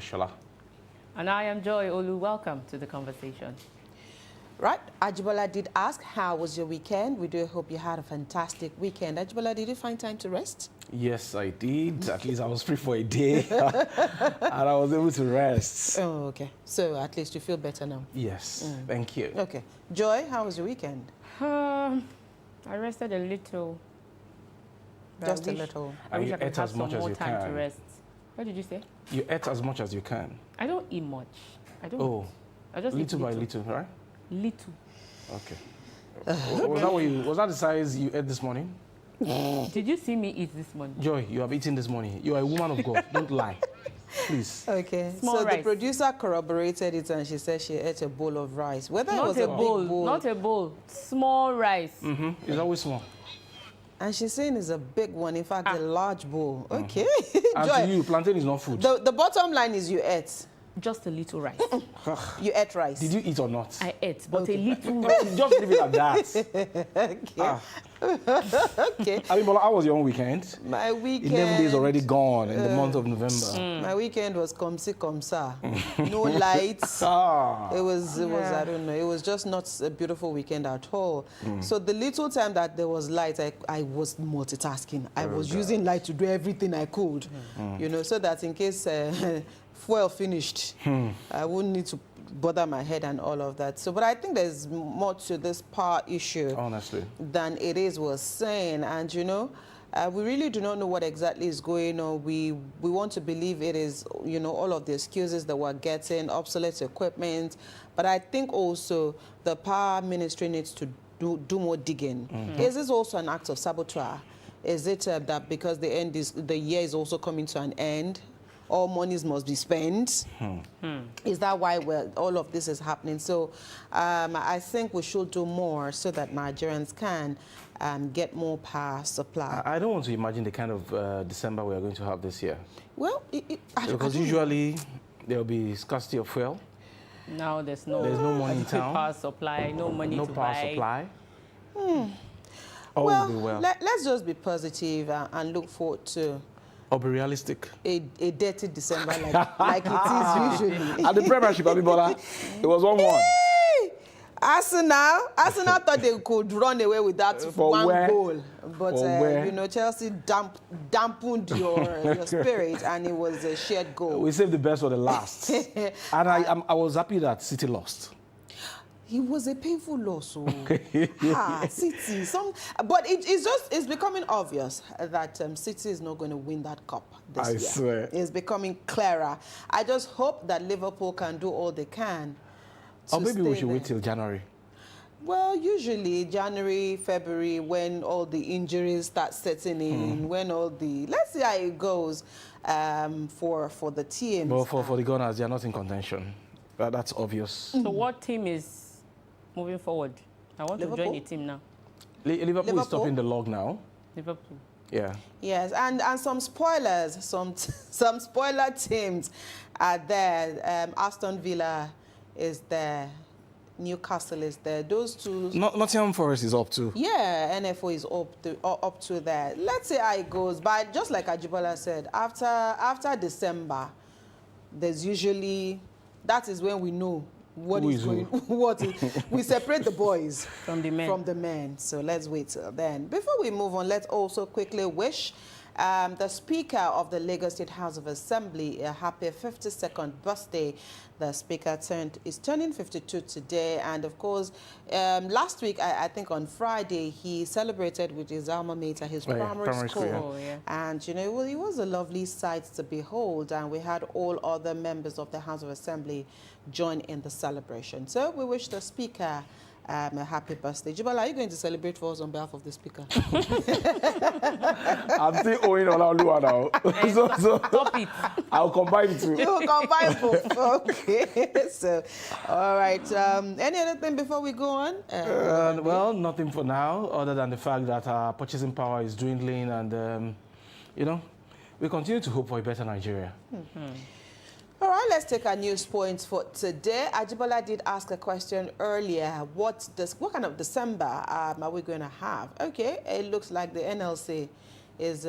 Shola. And I am Joy Olu. Welcome to the conversation. Right, Ajibola did ask, how was your weekend? We do hope you had a fantastic weekend. Ajibola, did you find time to rest? Yes, I did. At least I was free for a day. And I was able to rest. Oh, okay. So at least you feel better now? Yes, thank you. Okay. Joy, how was your weekend? I rested a little. Just a little. I And wish you I could ate have as much some as more you time to can. rest. What did you say? You ate as much as you can. I don't eat much. I don't. Oh, I just eat little by little, right? Little. Okay. Was that the size you ate this morning? Did you see me eat this morning? Joy, you have eaten this morning. You are a woman of God. Don't lie. Please. Okay. Small so rice. the producer corroborated it and she said she ate a bowl of rice. Whether it Not was a a bowl. big bowl. Not a bowl. Small rice. It's always small. And she's saying it's a big one. In fact, a large bowl. Okay. And Joy, to you, plantain is not food. the bottom line is you ate. Just a little rice. You ate rice. Did you eat or not? I ate, but a little rice. Just leave it at that. Okay. Abimbola, how was your own weekend? My weekend. 11 days already gone in the month of November. My weekend was comme ci, comme ça. No lights. Ah. It was, I don't know, it was just not a beautiful weekend at all. So the little time that there was light, I was multitasking. I was using light to do everything I could, you know, so that in case fuel finished, I wouldn't need to bother my head and all of that. So, but I think there's more to this power issue Honestly. than it is was saying. And, you know, we really do not know what exactly is going on. We want to believe it is, you know, all of the excuses that we're getting, obsolete equipment. But I think also the power ministry needs to do more digging. Is this also an act of sabotage? Is it that because the year is also coming to an end, all monies must be spent? Is that why all of this is happening? So I think we should do more so that Nigerians can get more power supply. I don't want to imagine the kind of December we are going to have this year. Well, Because usually there will be scarcity of fuel. Now there's no money in town. Power supply, no money No to power buy. supply. All will be well. Let's just be positive and look forward to Or be realistic. a dirty December like it is usually. At the Premiership, Abimbola, it was 1-1. Arsenal thought they could run away with that one goal, but you know, Chelsea dampened your spirit, and it was a shared goal. We saved the best for the last. And I was happy that City lost. It was a painful loss. City. But it's becoming obvious that City is not going to win that cup this year. I swear. It's becoming clearer. I just hope that Liverpool can do all they can. Or maybe we should wait till January. Well, usually January, February, when all the injuries start setting in, when all the... Let's see how it goes for the teams. But for the Gunners, they are not in contention. That's obvious. So what team is moving forward? I want to join the team now. Liverpool is stopping the log now. Liverpool. Yeah. Yes, and some spoilers, some spoiler teams are there. Aston Villa is there. Newcastle is there. Those two. Nottingham Forest is up too. Yeah, NFO is up to that. Let's see how it goes. But just like Ajibola said, after December, there's usually, that is when we know what is going. We separate the boys from the men. So let's wait till then. Before we move on, let's also quickly wish the Speaker of the Lagos State House of Assembly a happy 52nd birthday. The Speaker is turning 52 today, and of course, last week, I think on Friday, he celebrated with his alma mater, his primary school. Yeah. Oh, yeah. And, you know, it was a lovely sight to behold, and we had all other members of the House of Assembly join in the celebration. So we wish the Speaker a happy birthday. Jibola, are you going to celebrate for us on behalf of the Speaker? I'm still owing Olaoluwa now. Stop it. I'll combine it too. You will combine both. Okay. So, all right. Any other thing before we go on? Well, nothing for now, other than the fact that our purchasing power is dwindling, and you know, we continue to hope for a better Nigeria. All right, let's take our news points for today. Ajibola did ask a question earlier. What kind of December are we going to have? Okay, it looks like the NLC is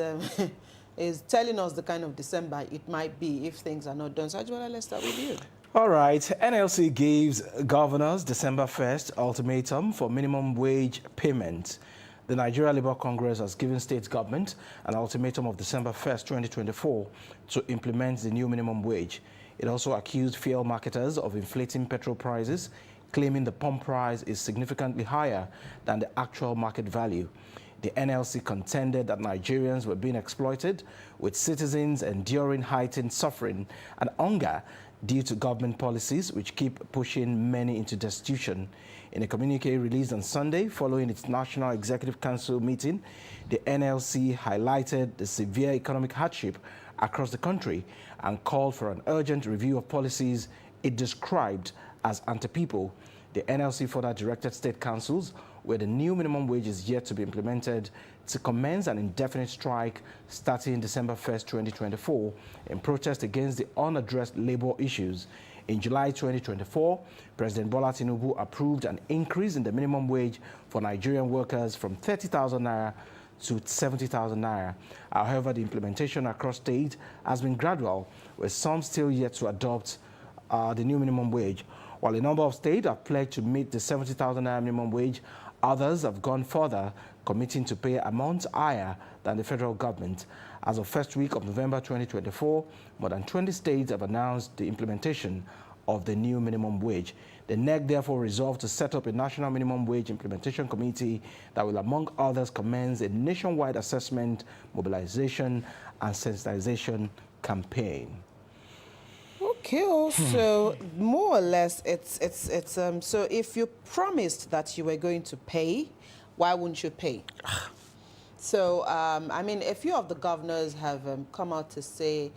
is telling us the kind of December it might be if things are not done. So, Ajibola, let's start with you. All right, NLC gives governors December 1st ultimatum for minimum wage payment. The Nigeria Labour Congress has given state government an ultimatum of December 1st, 2024 to implement the new minimum wage. It also accused fuel marketers of inflating petrol prices, claiming the pump price is significantly higher than the actual market value. The NLC contended that Nigerians were being exploited, with citizens enduring heightened suffering and hunger due to government policies which keep pushing many into destitution. In a communique released on Sunday following its National Executive Council meeting, the NLC highlighted the severe economic hardship across the country and called for an urgent review of policies it described as anti-people. The NLC further directed state councils, where the new minimum wage is yet to be implemented, to commence an indefinite strike starting December 1st, 2024, in protest against the unaddressed labor issues. In July 2024, President Bola Tinubu approved an increase in the minimum wage for Nigerian workers from 30,000 naira to 70,000 naira. However, the implementation across states has been gradual, with some still yet to adopt the new minimum wage. While a number of states have pledged to meet the 70,000 naira minimum wage, others have gone further, committing to pay amounts higher than the federal government. As of first week of November 2024, more than 20 states have announced the implementation of the new minimum wage. The NEC therefore resolved to set up a National Minimum Wage Implementation Committee that will, among others, commence a nationwide assessment, mobilization, and sensitization campaign. Okay, so more or less, so if you promised that you were going to pay, why wouldn't you pay? So, I mean, a few of the governors have come out to say,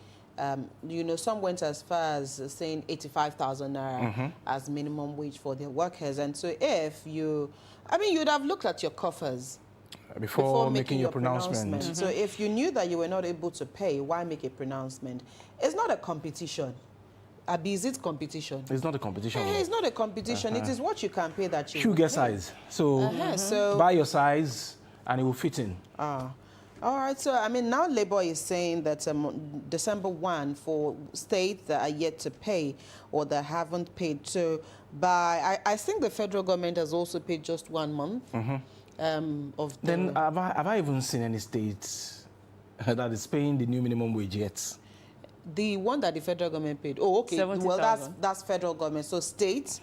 you know, some went as far as saying 85,000 naira as minimum wage for their workers. And so if you, I mean, you'd have looked at your coffers before making your pronouncement. So if you knew that you were not able to pay, why make a pronouncement? It's not a competition. Abi, is it competition? It's not a competition. It's not a competition. It is what you can pay that you You get size. So, so buy your size and it will fit in. all right. So, I mean, now Labour is saying that December 1 for states that are yet to pay or that haven't paid. So, I think the federal government has also paid just 1 month of the... Then have I even seen any states that is paying the new minimum wage yet? The one that the federal government paid. Oh, okay. 70, well, that's federal government. So states,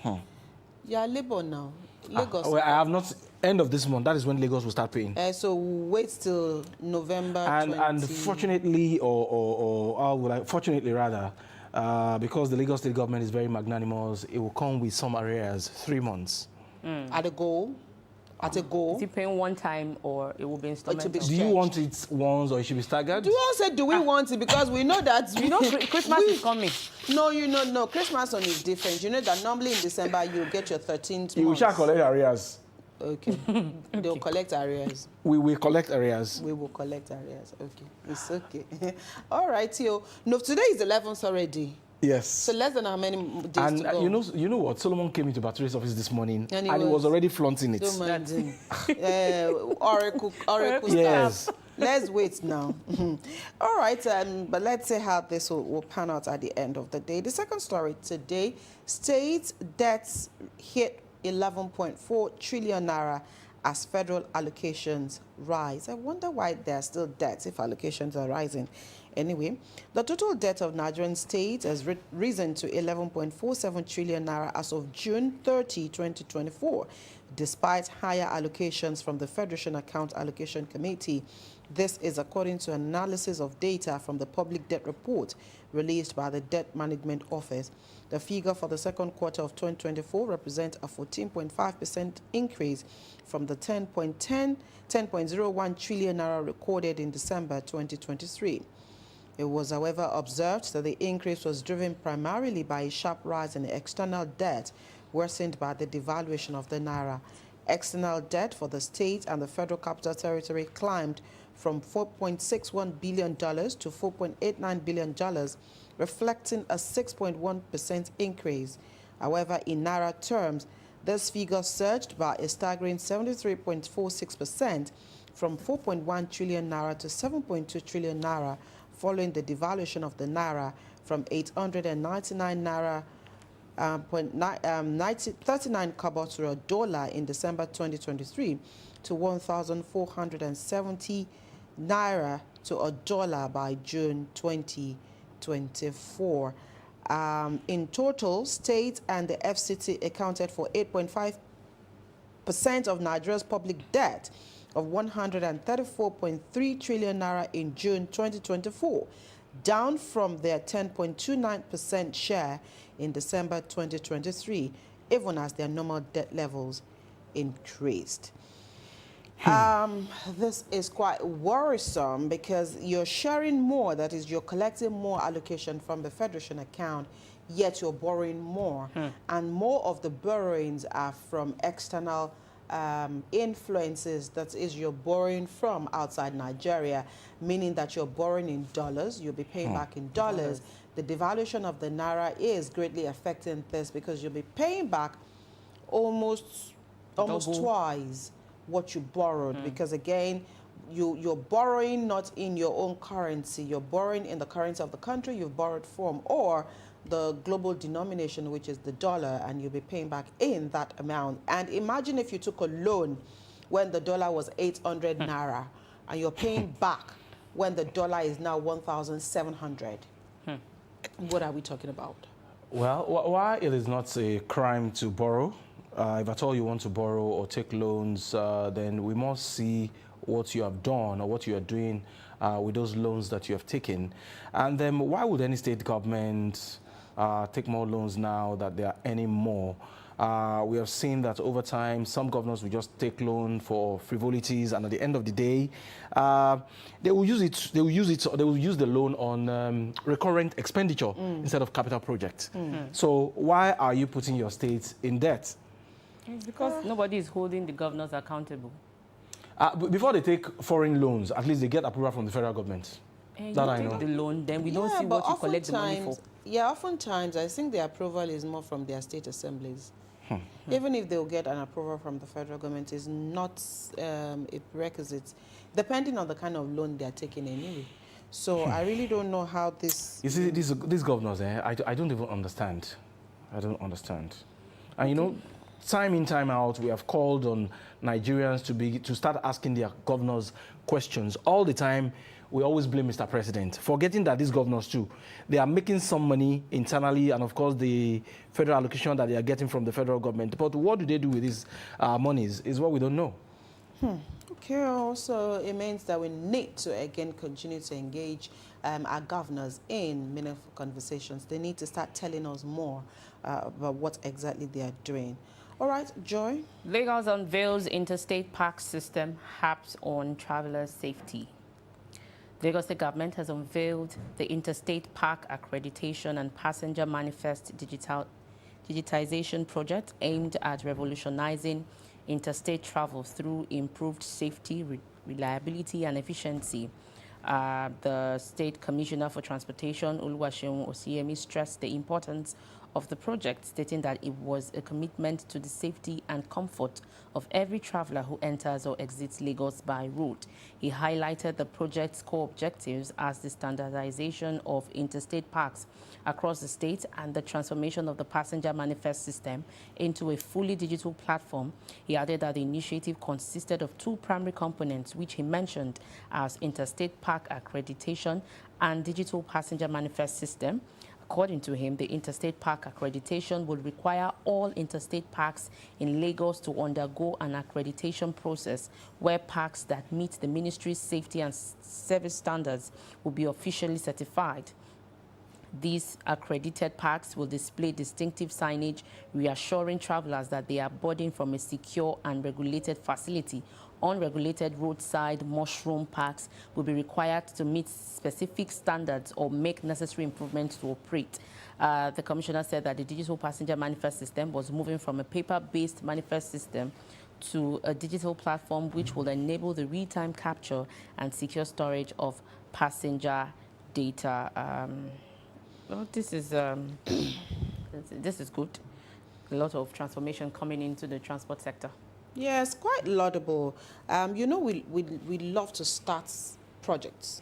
yeah, Labour now. Lagos. Well, I have not. End of this month. That is when Lagos will start paying. So wait till November. And fortunately, fortunately rather, because the Lagos state government is very magnanimous, it will come with some arrears, 3 months. At a goal. At a goal. Is it paying one time or it will be installmental? Do you want it once or it should be staggered? Do you all say, do we want it? Because we know that... You know, Christmas is coming. No, you know, no. Christmas one is different. You know that normally in December you get your 13th month. We shall collect arrears. Okay. They'll collect arrears. We will collect arrears. We will collect arrears. Okay. It's okay. All right, Theo. No, today is 11th already. Yes. So less than how many days to go? You know what? Solomon came into Baturi's office this morning and he was already flaunting it. Don't mind him. Oracle Yes. stuff. Let's wait now. All right, but let's see how this will pan out at the end of the day. The second story today, state debts hit 11.4 trillion naira as federal allocations rise. I wonder why there are still debts if allocations are rising. Anyway, the total debt of Nigerian states has risen to 11.47 trillion naira as of June 30, 2024, despite higher allocations from the Federation Account Allocation Committee. This is according to analysis of data from the Public Debt Report released by the Debt Management Office. The figure for the second quarter of 2024 represents a 14.5% increase from the 10.01 trillion naira recorded in December 2023. It was, however, observed that the increase was driven primarily by a sharp rise in external debt, worsened by the devaluation of the naira. External debt for the state and the Federal Capital Territory climbed from $4.61 billion to $4.89 billion, reflecting a 6.1% increase. However, in naira terms, this figure surged by a staggering 73.46%, from 4.1 trillion naira to 7.2 trillion naira, following the devaluation of the naira from 899 naira 39 kobo to a dollar in December 2023 to 1,470 naira to a dollar by June 2024. In total, state and the FCT accounted for 8.5% of Nigeria's public debt of 134.3 trillion naira in June 2024, down from their 10.29% share in December 2023, even as their normal debt levels increased. This is quite worrisome because you're sharing more, that is, you're collecting more allocation from the Federation account, yet you're borrowing more. And more of the borrowings are from external influences, that is, you're borrowing from outside Nigeria, meaning that you're borrowing in dollars, you'll be paying back in dollars. The devaluation of the naira is greatly affecting this because you'll be paying back almost twice what you borrowed, because again, you're borrowing not in your own currency, you're borrowing in the currency of the country you've borrowed from, or the global denomination, which is the dollar, and you'll be paying back in that amount. And imagine if you took a loan when the dollar was 800 naira, and you're paying back when the dollar is now 1,700. What are we talking about? Well, why it is not a crime to borrow, if at all you want to borrow or take loans, then we must see what you have done or what you are doing with those loans that you have taken. And then why would any state government take more loans now that they are earning more? We have seen that over time, some governors will just take loan for frivolities, and at the end of the day, they will use the loan on recurrent expenditure instead of capital projects. So why are you putting your state in debt? It's because nobody is holding the governors accountable. Before they take foreign loans, at least they get approval from the federal government. And that you I take know. the loan, then we don't see what you collect the money for. Yeah, oftentimes I think the approval is more from their state assemblies. Even if they'll get an approval from the federal government, is not a prerequisite, depending on the kind of loan they're taking anyway. So I really don't know how this... You see, these governors, I don't even understand. I don't understand. And you know, time in, time out, we have called on Nigerians to start asking their governors questions. All the time, we always blame Mr. President, forgetting that these governors too, they are making some money internally, and of course the federal allocation that they are getting from the federal government. But what do they do with these monies is what we don't know. Okay, also it means that we need to again continue to engage our governors in meaningful conversations. They need to start telling us more about what exactly they are doing. All right, Joy. Lagos unveils interstate park system, HAPS on traveler safety. Lagos State Government has unveiled the Interstate Park Accreditation and Passenger Manifest digitization project aimed at revolutionizing interstate travel through improved safety, reliability, and efficiency. The State Commissioner for Transportation, Oluwaseun Osiemi, stressed the importance of the project, stating that it was a commitment to the safety and comfort of every traveler who enters or exits Lagos by route. He highlighted the project's core objectives as the standardization of interstate parks across the state and the transformation of the passenger manifest system into a fully digital platform. He added that the initiative consisted of two primary components, which he mentioned as interstate park accreditation and digital passenger manifest system. According to him, the Interstate Park Accreditation will require all interstate parks in Lagos to undergo an accreditation process where parks that meet the ministry's safety and service standards will be officially certified. These accredited parks will display distinctive signage, reassuring travelers that they are boarding from a secure and regulated facility. Unregulated roadside mushroom parks will be required to meet specific standards or make necessary improvements to operate. The commissioner said that the digital passenger manifest system was moving from a paper-based manifest system to a digital platform which will enable the real-time capture and secure storage of passenger data. Well, this is good. A lot of transformation coming into the transport sector. Yes, quite laudable. You know, we love to start projects.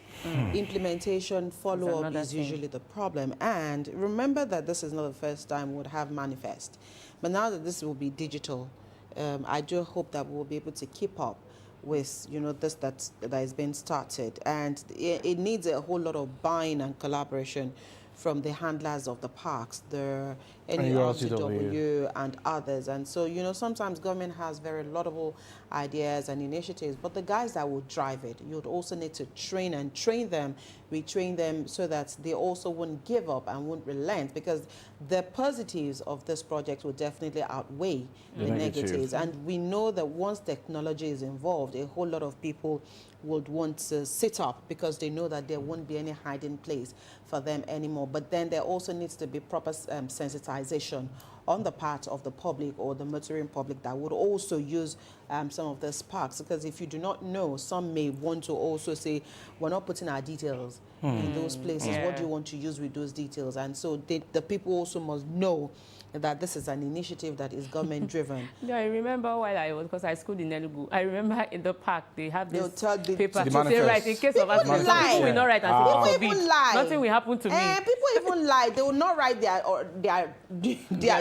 Implementation, follow-up another is thing. usually the problem. And remember that this is not the first time we would have manifest. But now that this will be digital, I do hope that we'll be able to keep up with, you know, this that has been started. And it needs a whole lot of buying and collaboration from the handlers of the parks, the NURTW and others. And so, you know, sometimes government has very laudable ideas and initiatives, but the guys that will drive it, you'd also need to train them, retrain them so that they also won't give up and won't relent, because the positives of this project will definitely outweigh the negatives. And we know that once technology is involved, a whole lot of people would want to sit up because they know that there won't be any hiding place for them anymore. But then there also needs to be proper sensitization on the part of the public or the motoring public that would also use some of these parks. Because if you do not know, some may want to also say, we're not putting our details in those places. What do you want to use with those details? And so the people also must know that this is an initiative that is government driven. Yeah, I remember while I was, because I schooled in Enugu, I remember in the park they have this paper to say, right, in case of accident, people will not write and say, people forbid, even lie. nothing will happen to me. People even lie. They will not write their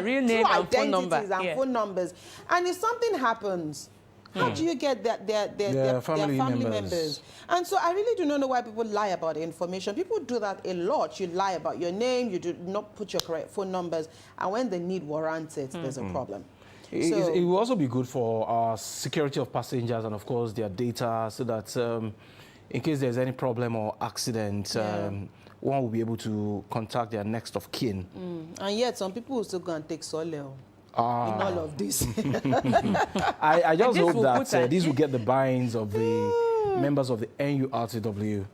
real name true and phone number. identities and phone numbers. And if something happens, how do you get their family members? And so I really do not know why people lie about information. People do that a lot. You lie about your name, you do not put your correct phone numbers, and when the need warrants it, there's a problem. It will also be good for security of passengers and, of course, their data, so that in case there's any problem or accident, one will be able to contact their next of kin. And yet, some people will still go and take Soleo in all of this. I just hope that this will get the buy-ins of the members of the NURTW.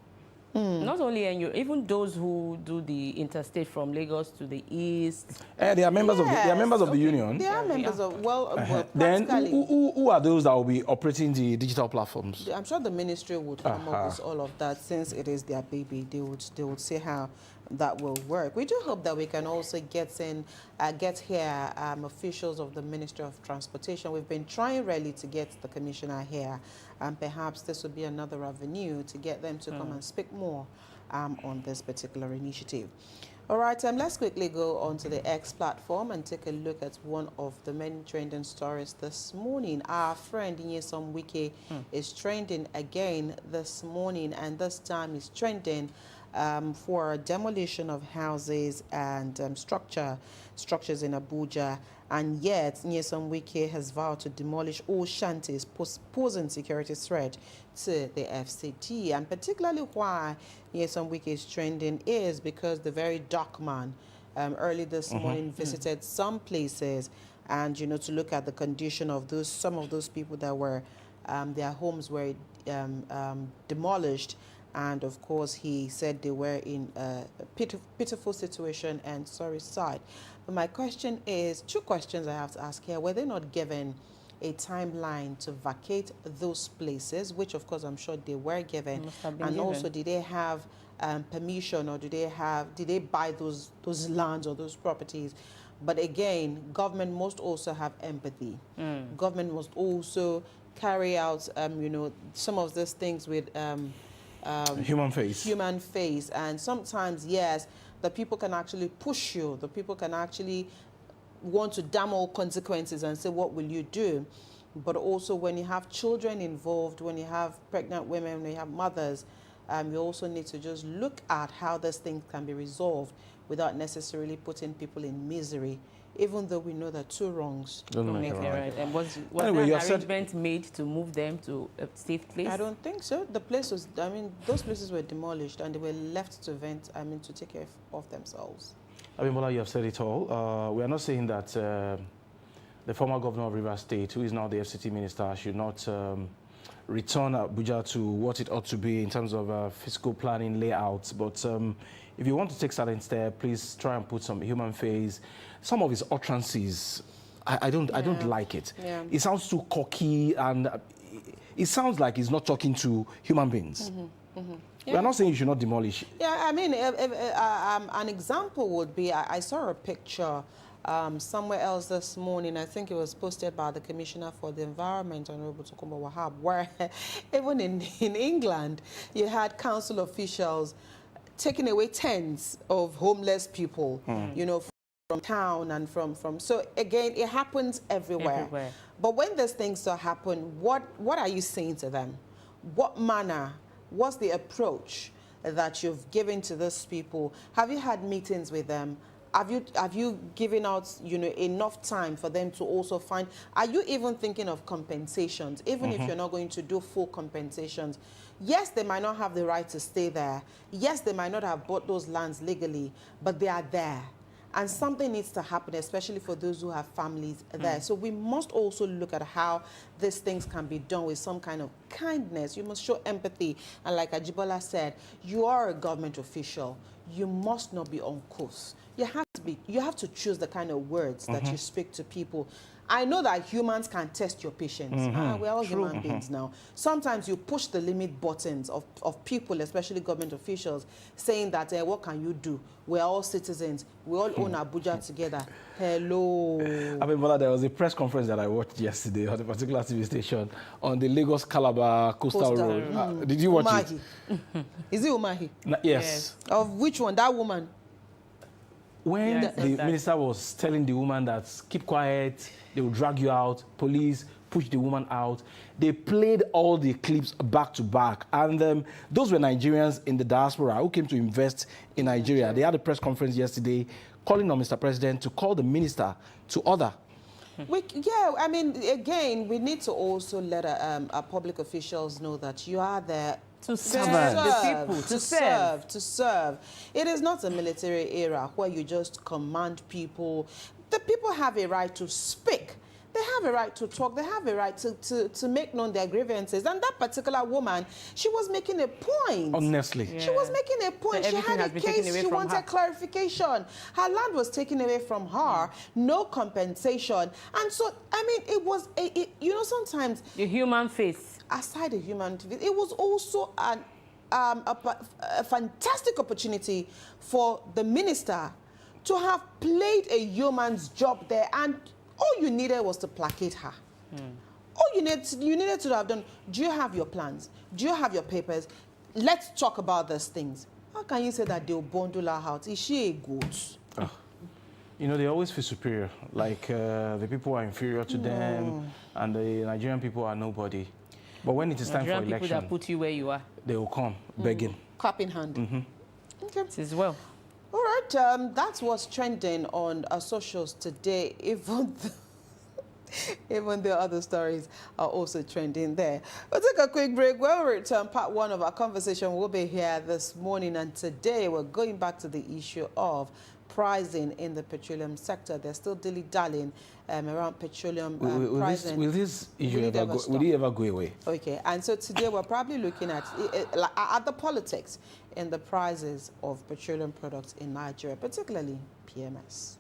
Not only NU, even those who do the interstate from Lagos to the east. They are members of the union. They are members of, well, then who are those that will be operating the digital platforms? I'm sure the ministry would come up with all of that, since it is their baby. They would see how that will work. We do hope that we can also get here officials of the Ministry of Transportation. We've been trying really to get the commissioner here, and perhaps this would be another avenue to get them to come and speak more on this particular initiative. All right, let's quickly go onto the X platform and take a look at one of the many trending stories this morning. Our friend Nyesom Wike is trending again this morning, and this time is trending for demolition of houses and structures in Abuja. And yet, Nyesom Wike has vowed to demolish all shanties, posing security threat to the FCT. And particularly why Nyesom Wike is trending is because the very dark man early this morning visited some places, and, you know, to look at the condition of some of those people that were, their homes were demolished. And of course, he said they were in a pitiful situation and sorry sight. But my question is, two questions I have to ask here. Were they not given a timeline to vacate those places, which of course I'm sure they were given? And also, did they have permission, or did they buy those lands or those properties? But again, government must also have empathy. Government must also carry out, you know, some of these things with human face. And sometimes, yes, the people can actually push you. The people can actually want to damn all consequences and say, what will you do? But also, when you have children involved, when you have pregnant women, when you have mothers, you also need to just look at how this thing can be resolved without necessarily putting people in misery, even though we know that two wrongs don't make it right. And was anyway, there an arrangement made to move them to a safe place? I don't think so. The place was, I mean, those places were demolished and they were left to vent, to take care of themselves. Abimbola, you have said it all. We are not saying that the former governor of Rivers State, who is now the FCT minister, should not return Abuja to what it ought to be in terms of fiscal planning layouts. But if you want to take certain steps, please try and put some human face. Some of his utterances, I don't like it. Yeah. It sounds too cocky, and it sounds like he's not talking to human beings. Yeah. We are not saying you should not demolish. Yeah, I mean, an example would be, I saw a picture somewhere else this morning. I think it was posted by the Commissioner for the Environment, Honorable Tokunbo Wahab, where even in England, you had council officials taking away tens of homeless people, you know, from town and from. So again, it happens everywhere. But when these things start happen, what are you saying to them? What manner? What's the approach that you've given to those people? Have you had meetings with them? Have you given out, you know, enough time for them to also find? Are you even thinking of compensations, even if you're not going to do full compensations? Yes, they might not have the right to stay there. Yes, they might not have bought those lands legally, but they are there. And something needs to happen, especially for those who have families there. So we must also look at how these things can be done with some kind of kindness. You must show empathy. And like Ajibola said, you are a government official. You must not be uncouth. You have to choose the kind of words that you speak to people. I know that humans can test your patience. We're all human beings now. Sometimes you push the limit buttons of people, especially government officials, saying that, what can you do? We're all citizens. We all own Abuja together. Hello. I mean, Bola, there was a press conference that I watched yesterday on a particular TV station on the Lagos-Calabar coastal road. Did you watch Umahi. it? Is it Umahi? Yes. Of which one? That woman? When the minister was telling the woman that keep quiet, they will drag you out, police push the woman out, they played all the clips back to back. And those were Nigerians in the diaspora who came to invest in Nigeria. They had a press conference yesterday calling on Mr. President to call the minister to order. Yeah, I mean, again, we need to also let our public officials know that you are there to serve the people, to serve. It is not a military era where you just command people. The people have a right to speak. They have a right to talk. They have a right to make known their grievances. And that particular woman, she was making a point. Honestly. She was making a point. She had a case. She wanted clarification. Her land was taken away from her. No compensation. And so, I mean, it was, you know, sometimes... The human face. Aside the human face, it was also a fantastic opportunity for the minister to have played a human's job there, and all you needed was to placate her. All you needed to have done, do you have your plans? Do you have your papers? Let's talk about these things. How can you say that they'll bundle her out? Is she a goat? You know, they always feel superior, like the people are inferior to them, and the Nigerian people are nobody. But when it is time for election, people that put you where you are, they will come begging. Cup in hand. Okay. This as well. All right, that's what's trending on our socials today. Even the other stories are also trending there. We'll take a quick break. When we return, part one of our conversation will be here this morning. And today we're going back to the issue of pricing in the petroleum sector. They're still dilly-dallying around petroleum pricing. Will this issue ever go away? Okay, and so today we're probably looking at the politics in the prices of petroleum products in Nigeria, particularly PMS.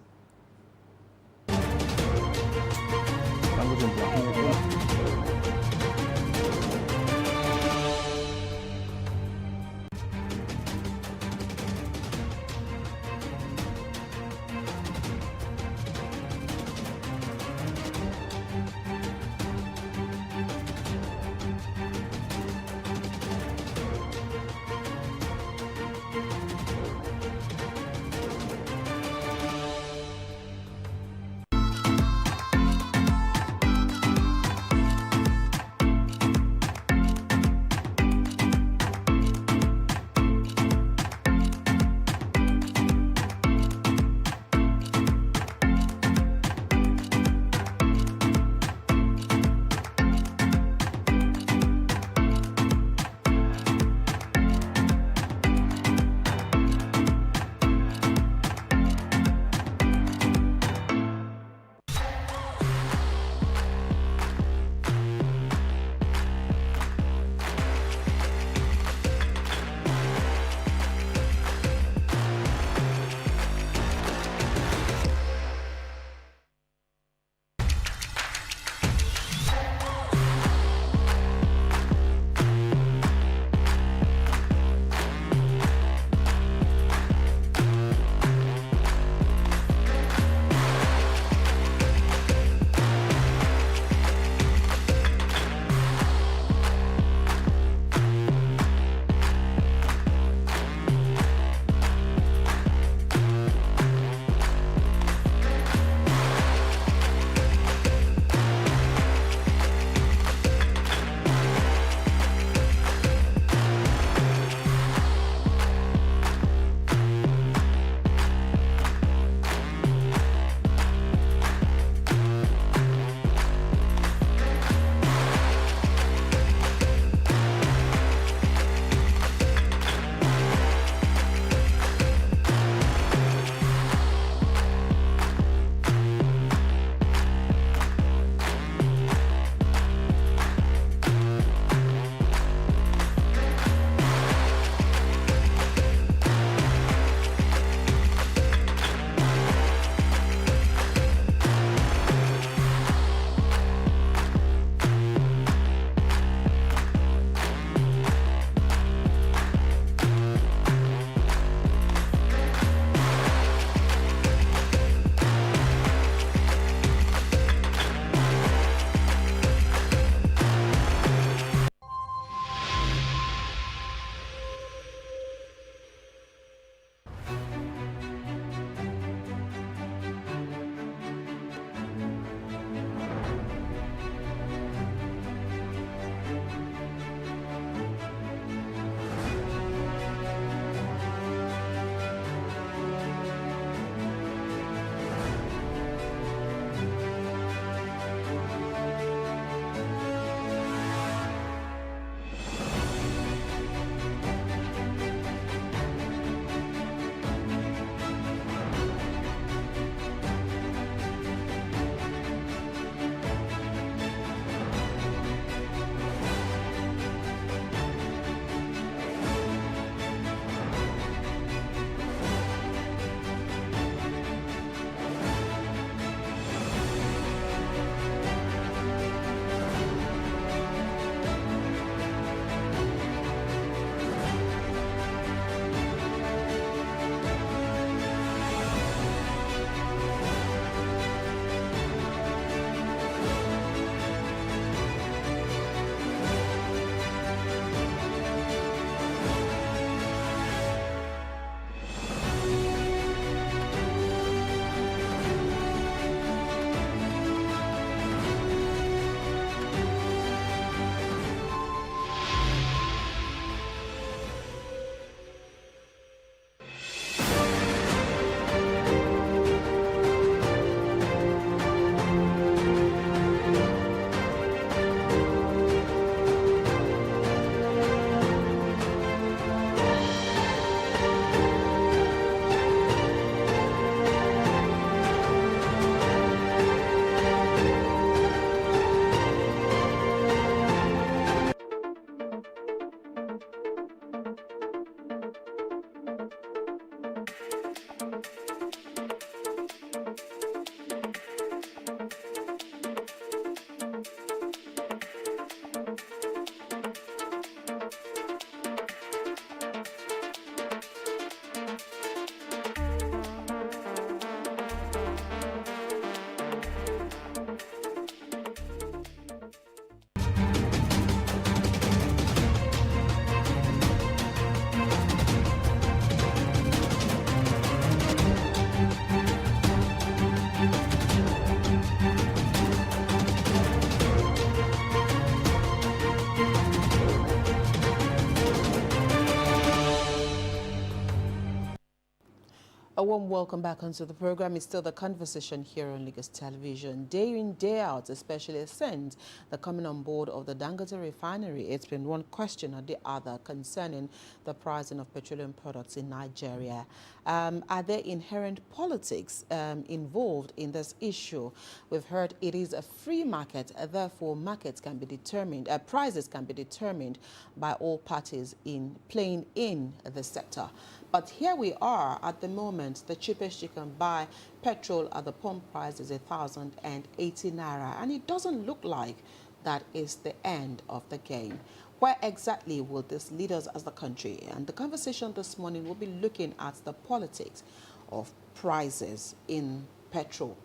A warm welcome back onto the program. It's still the conversation here on Lagos Television. Day in, day out, especially since the coming on board of the Dangote refinery, it's been one question or the other concerning the pricing of petroleum products in Nigeria. Are there inherent politics involved in this issue? We've heard it is a free market, therefore markets can be determined, prices can be determined by all parties in playing in the sector. But here we are at the moment, the cheapest you can buy petrol at the pump price is 1,080 naira. And it doesn't look like that is the end of the game. Where exactly will this lead us as the country? And the conversation this morning will be looking at the politics of prices in petroleum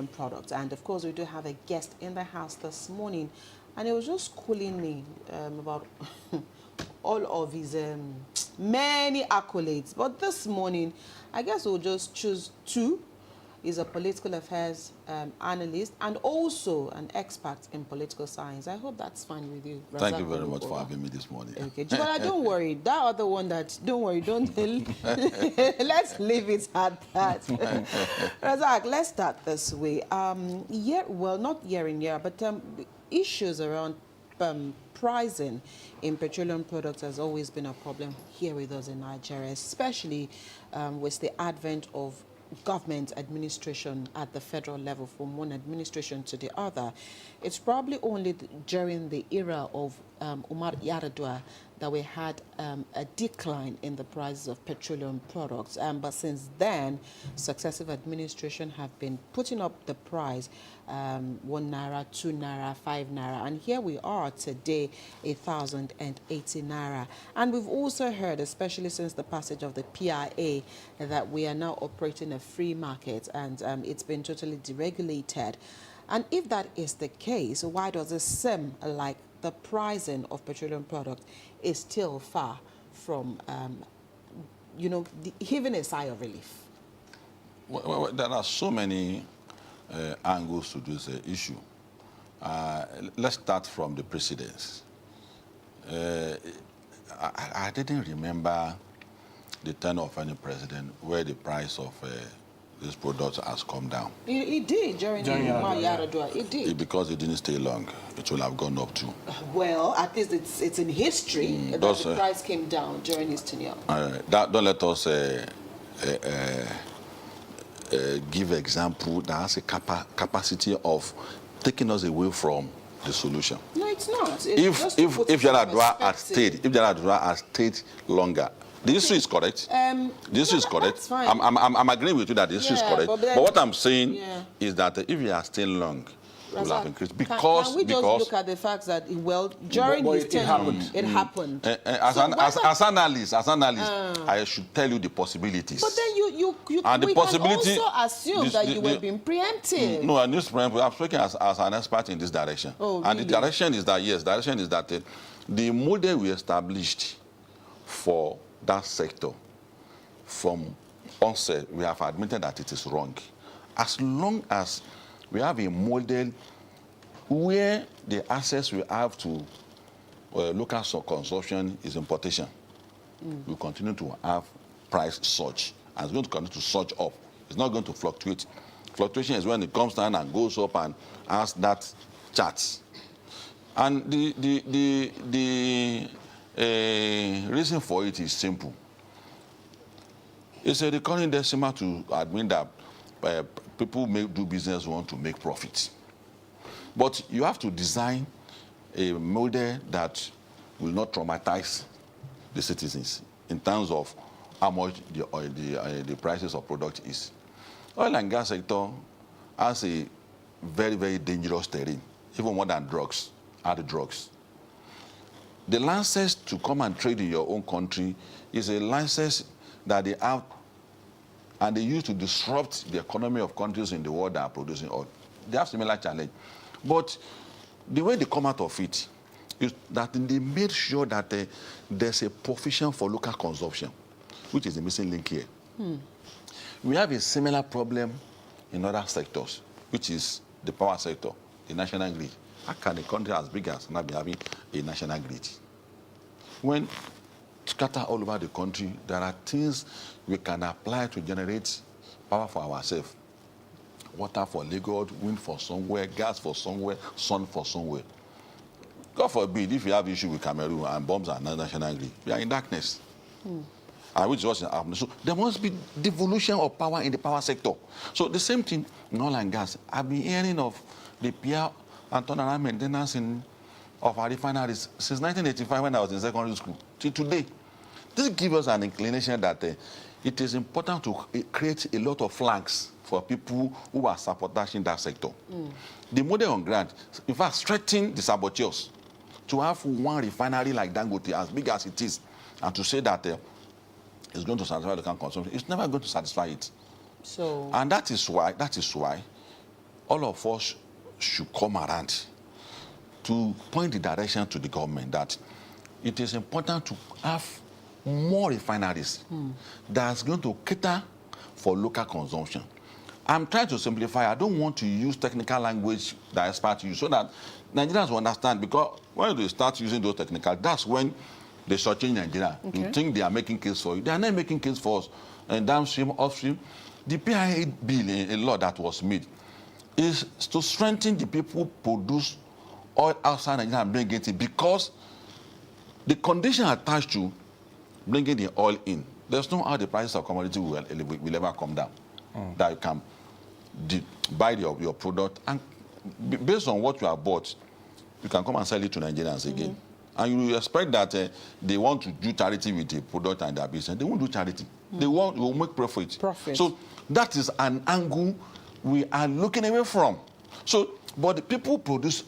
products. And of course, we do have a guest in the house this morning. And it was just schooling me about all of his many accolades. But this morning, I guess we'll just choose two. He's a political affairs analyst and also an expert in political science. I hope that's fine with you. Thank you very much for having me this morning. Okay, Jibola, don't worry. That other one don't worry, don't. Let's leave it at that. Razak, let's start this way. Not year in year, but issues around pricing in petroleum products has always been a problem here with us in Nigeria, especially with the advent of government administration at the federal level from one administration to the other. It's probably only during the era of Umar Yar'Adua that we had a decline in the prices of petroleum products. But since then, successive administration have been putting up the price 1 naira, 2 naira, 5 naira. And here we are today, 1,080 naira. And we've also heard, especially since the passage of the PIA, that we are now operating a free market and it's been totally deregulated. And if that is the case, why does it seem like the pricing of petroleum products is still far from, even a sigh of relief? Well, there are so many angles to this issue. Let's start from the precedents. I didn't remember the tenure of any president where the price of this product has come down. It did during Umar Yar'Adua. It did. Because it didn't stay long, it will have gone up too. Well, at least it's in history that the price came down during his tenure. Don't let us give example that has a capacity of taking us away from the solution. No, it's not. If Yar'Adua had stayed longer, the issue is correct. The issue is correct. I'm agreeing with you that the issue is correct. But what I'm saying is that if you are still long, it will have increased. Can we just look at the fact that, during his tenure, it happened. As analysts, I should tell you the possibilities. But then we can also assume that you were being preemptive. No, I'm not preemptive. I'm speaking as an expert in this direction. Oh, and the direction is that, the model we established for that sector, from onset, we have admitted that it is wrong. As long as we have a model where the access we have to local consumption is importation, we continue to have price surge, and it's going to continue to surge up. It's not going to fluctuate. Fluctuation is when it comes down and goes up and has that chart. And the reason for it is simple. It's a recurring decimal to admit that people do business want to make profits. But you have to design a model that will not traumatize the citizens in terms of how much the prices of product is. Oil and gas sector has a very, very dangerous terrain, even more than drugs, other drugs. The license to come and trade in your own country is a license that they have, and they use to disrupt the economy of countries in the world that are producing oil. They have similar challenge. But the way they come out of it is that they made sure that there's a provision for local consumption, which is the missing link here. We have a similar problem in other sectors, which is the power sector, the national grid. How can a country as big as not be having a national grid? When scattered all over the country. There are things we can apply to generate power for ourselves. Water for Lagos, wind for somewhere, gas for somewhere, sun for somewhere. God forbid, if you have issue with Cameroon and bombs are national grid, we are in darkness. And which is what's happening. So there must be devolution of power in the power sector. So the same thing in oil and gas. I've been hearing of the repair and turnaround maintenance of our refineries since 1985 when I was in secondary school till today. This gives us an inclination that it is important to create a lot of flags for people who are sabotaging that sector. The model on ground, in fact, strengthen the saboteurs to have one refinery like Dangote, as big as it is, and to say that it's going to satisfy local consumption. It's never going to satisfy it. So, And that is why all of us should come around to point the direction to the government that it is important to have more refineries that's going to cater for local consumption. I'm trying to simplify. I don't want to use technical language that experts use so that Nigerians will understand, because when they start using those technical, that's when they shortchange Nigeria. Okay. You think they are making case for you. They are not making case for us. And downstream, upstream, the PIA bill, a law that was made, is to strengthen the people who produce oil outside Nigeria and bring it in, because the condition attached to bringing the oil in, there's no how the prices of commodity will ever come down. That you can buy your product, and based on what you have bought, you can come and sell it to Nigerians again. And you expect that they want to do charity with the product and their business. They won't do charity. They will make profit. So that is an angle we are looking away from. So, but the people who produce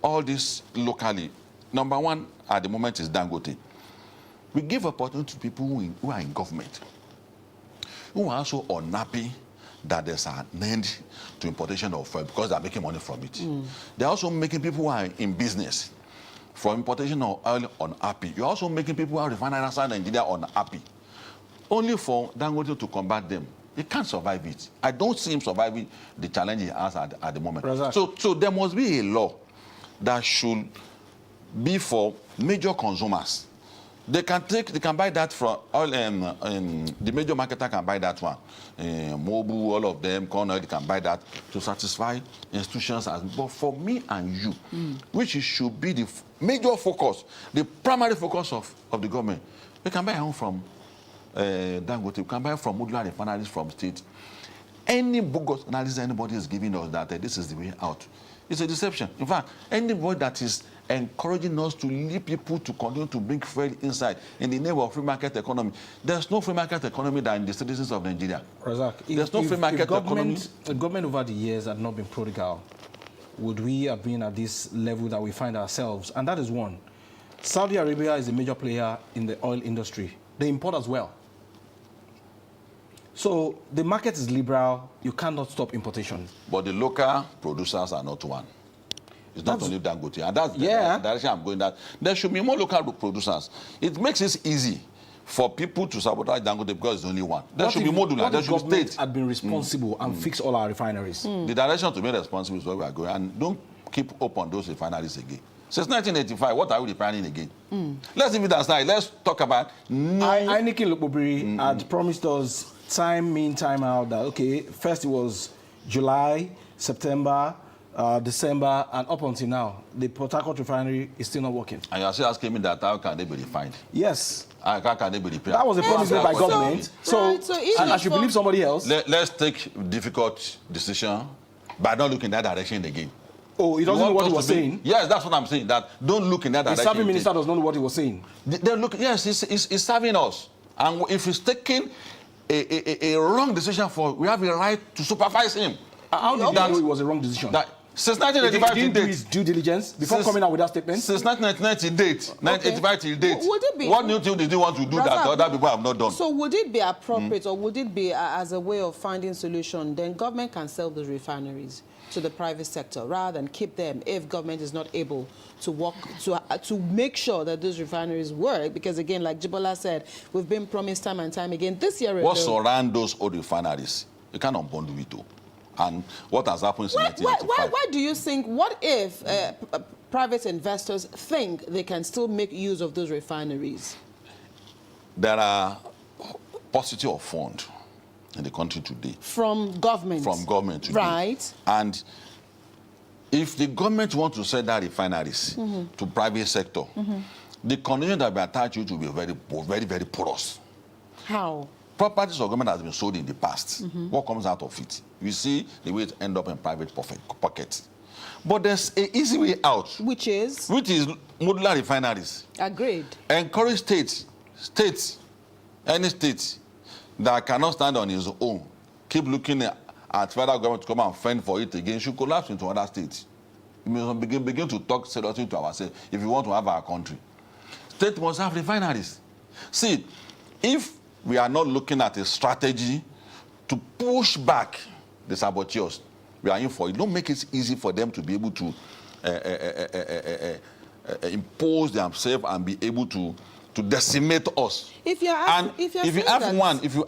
all this locally, number one at the moment is Dangote. We give opportunity to people who are in government, who are also unhappy that there's an end to importation of oil because they're making money from it. They're also making people who are in business from importation of oil unhappy. You're also making people who are refining outside Nigeria unhappy. Only for Dangote to combat them. He can't survive it. I don't see him surviving the challenge he has at the moment. So there must be a law that should be for major consumers. They can buy that from oil, the major marketer can buy that one. Mobil, all of them, Cornell, they can buy that to satisfy institutions. But for me and you, which should be the major focus, the primary focus of the government, we can buy our own from Dangote, we can buy from modular refineries from state. Any bogus analysis anybody is giving us that this is the way out, it's a deception. In fact, anybody that is encouraging us to lead people to continue to bring fuel inside in the name of free market economy. There's no free market economy than the citizens of Nigeria. Razak, There's no free market economy. The government over the years had not been prodigal, would we have been at this level that we find ourselves? And that is one. Saudi Arabia is a major player in the oil industry. They import as well. So the market is liberal. You cannot stop importation. But the local producers are not one. It's not only Dangote. And that's the direction I'm going. That there should be more local producers. It makes it easy for people to sabotage Dangote because it's only one. There should be modular. There should be state. Had been responsible and fix all our refineries. The direction to be responsible is where we are going. And don't keep open those refineries again. Since 1985, what are we refining again? Let's leave it aside. Let's talk about... Heineken Lukbobiri had promised us time in, time out that, okay, first it was July, September, December, and up until now, the Port Harcourt refinery is still not working. And you're still asking me that how can they be refined? Yes. How can they be repaired? That was a promise made by government. So I should believe somebody else. Let's take difficult decision by not looking in that direction again. Oh, he doesn't know what he was saying? Yes, that's what I'm saying. That don't look in that direction. The serving minister does not know what he was saying. Yes, he's serving us. And if he's taking a wrong decision we have a right to supervise him. How did he know it was a wrong decision? Since 1985 to date. Do his due diligence before coming out with that statement? Since 1990 date, 1985 till date. Would it be, what new thing did you want to do that other people have not done? So would it be appropriate or would it be as a way of finding solution, then government can sell those refineries to the private sector rather than keep them if government is not able to work to make sure that those refineries work? Because again, like Jibola said, we've been promised time and time again. This year, what surround those old refineries? You can't unbundle it all. And what has happened since 1985? Why do you think, what if private investors think they can still make use of those refineries? there are paucity of funds in the country today. From government? From government today. Right. And if the government wants to sell that refineries to private sector, the condition that we attach to will be very, very porous. How? Properties of government has been sold in the past. What comes out of it? You see the way it ends up in private pockets. But there's an easy way out. Which is? Which is modular refineries. Agreed. Encourage states, any state that cannot stand on its own, keep looking at federal government to come and fend for it again, should collapse into other states. We must begin to talk seriously to ourselves if we want to have our country. State must have refineries. See, if we are not looking at a strategy to push back the saboteurs we are in for it, don't make it easy for them to be able to impose themselves and be able to decimate us. If you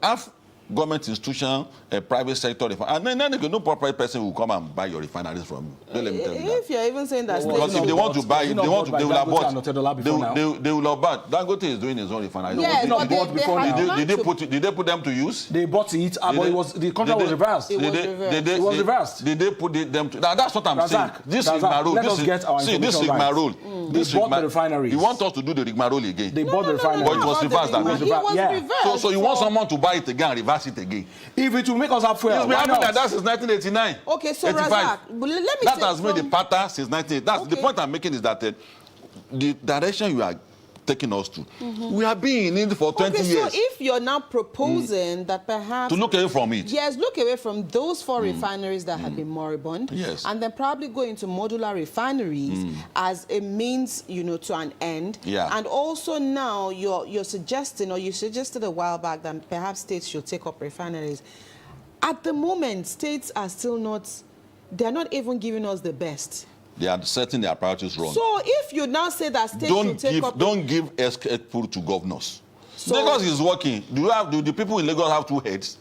have government institution, private sector, and then no proper person will come and buy your refineries from you. Don't let me tell you that. If you're even saying that, Because if they want to buy, they will have bought. They will have bought. Dangote is doing his own refineries. Yes, but Did they put them to use? They bought it, but the contract was reversed. It was reversed. Did they put them to? That's what I'm saying. This rigmarole. Let us get our information right. This rigmarole. They bought the refineries. You want us to do the rigmarole again? They bought the refineries. But it was reversed. Reversed. So you want someone to buy it again and reverse it again? If it will make us have fuel, it's been happening like that since 1989. Okay, so 85. Razak, let me that has made the pattern since 1988. That's the point I'm making is that the direction you are taking us to, we have been in it for 20 years. So if you're now proposing that perhaps... To look away from it. Yes, look away from those 4 refineries that have been moribund. Yes. And then probably go into modular refineries as a means, to an end. Yeah. And also now you're suggesting, or you suggested a while back, that perhaps states should take up refineries. At the moment, states are still not... They're not even giving us the best. They are setting their priorities wrong. So if you now say that states should take up... Don't give pull to governors. So, Lagos is working. Do the people in Lagos have 2 heads?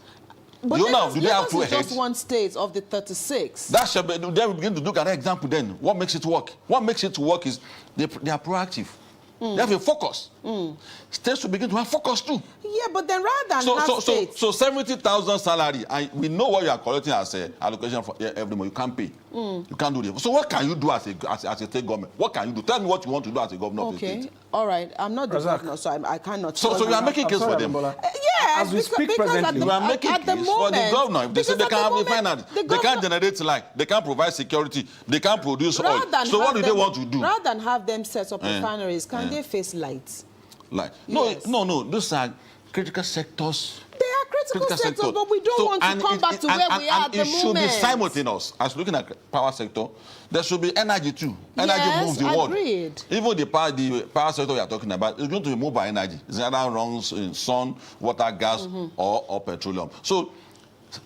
But do they have 2 heads? Just 1 state of the 36. That should be, then we begin to look at that example then. What makes it work? What makes it work is they are proactive. They have a focus. States will begin to have focus too. Yeah, but then rather than have states... So 70,000 salary, and we know what you are collecting as an allocation for every month. You can't pay. You can't do it. So what can you do as a state government? What can you do? Tell me what you want to do as a governor of the state. Okay, all right. I'm not the governor, so I cannot... So you are making case for them. Yes, as we speak presently, we are making case for the governor. If they say they can't have refineries, they can't generate light, they can't provide security, they can't produce oil. So what do they want to do? Rather than have them set up refineries, can they face lights? Like Yes. no. Those are critical sectors. They are critical sectors, but we don't want to come back to where we are at the moment. It should be simultaneous. As looking at power sector, there should be energy too. Energy moves the world. Agreed. Even the power sector we are talking about is going to be moved by energy. It's either runs in sun, water, gas, or petroleum. So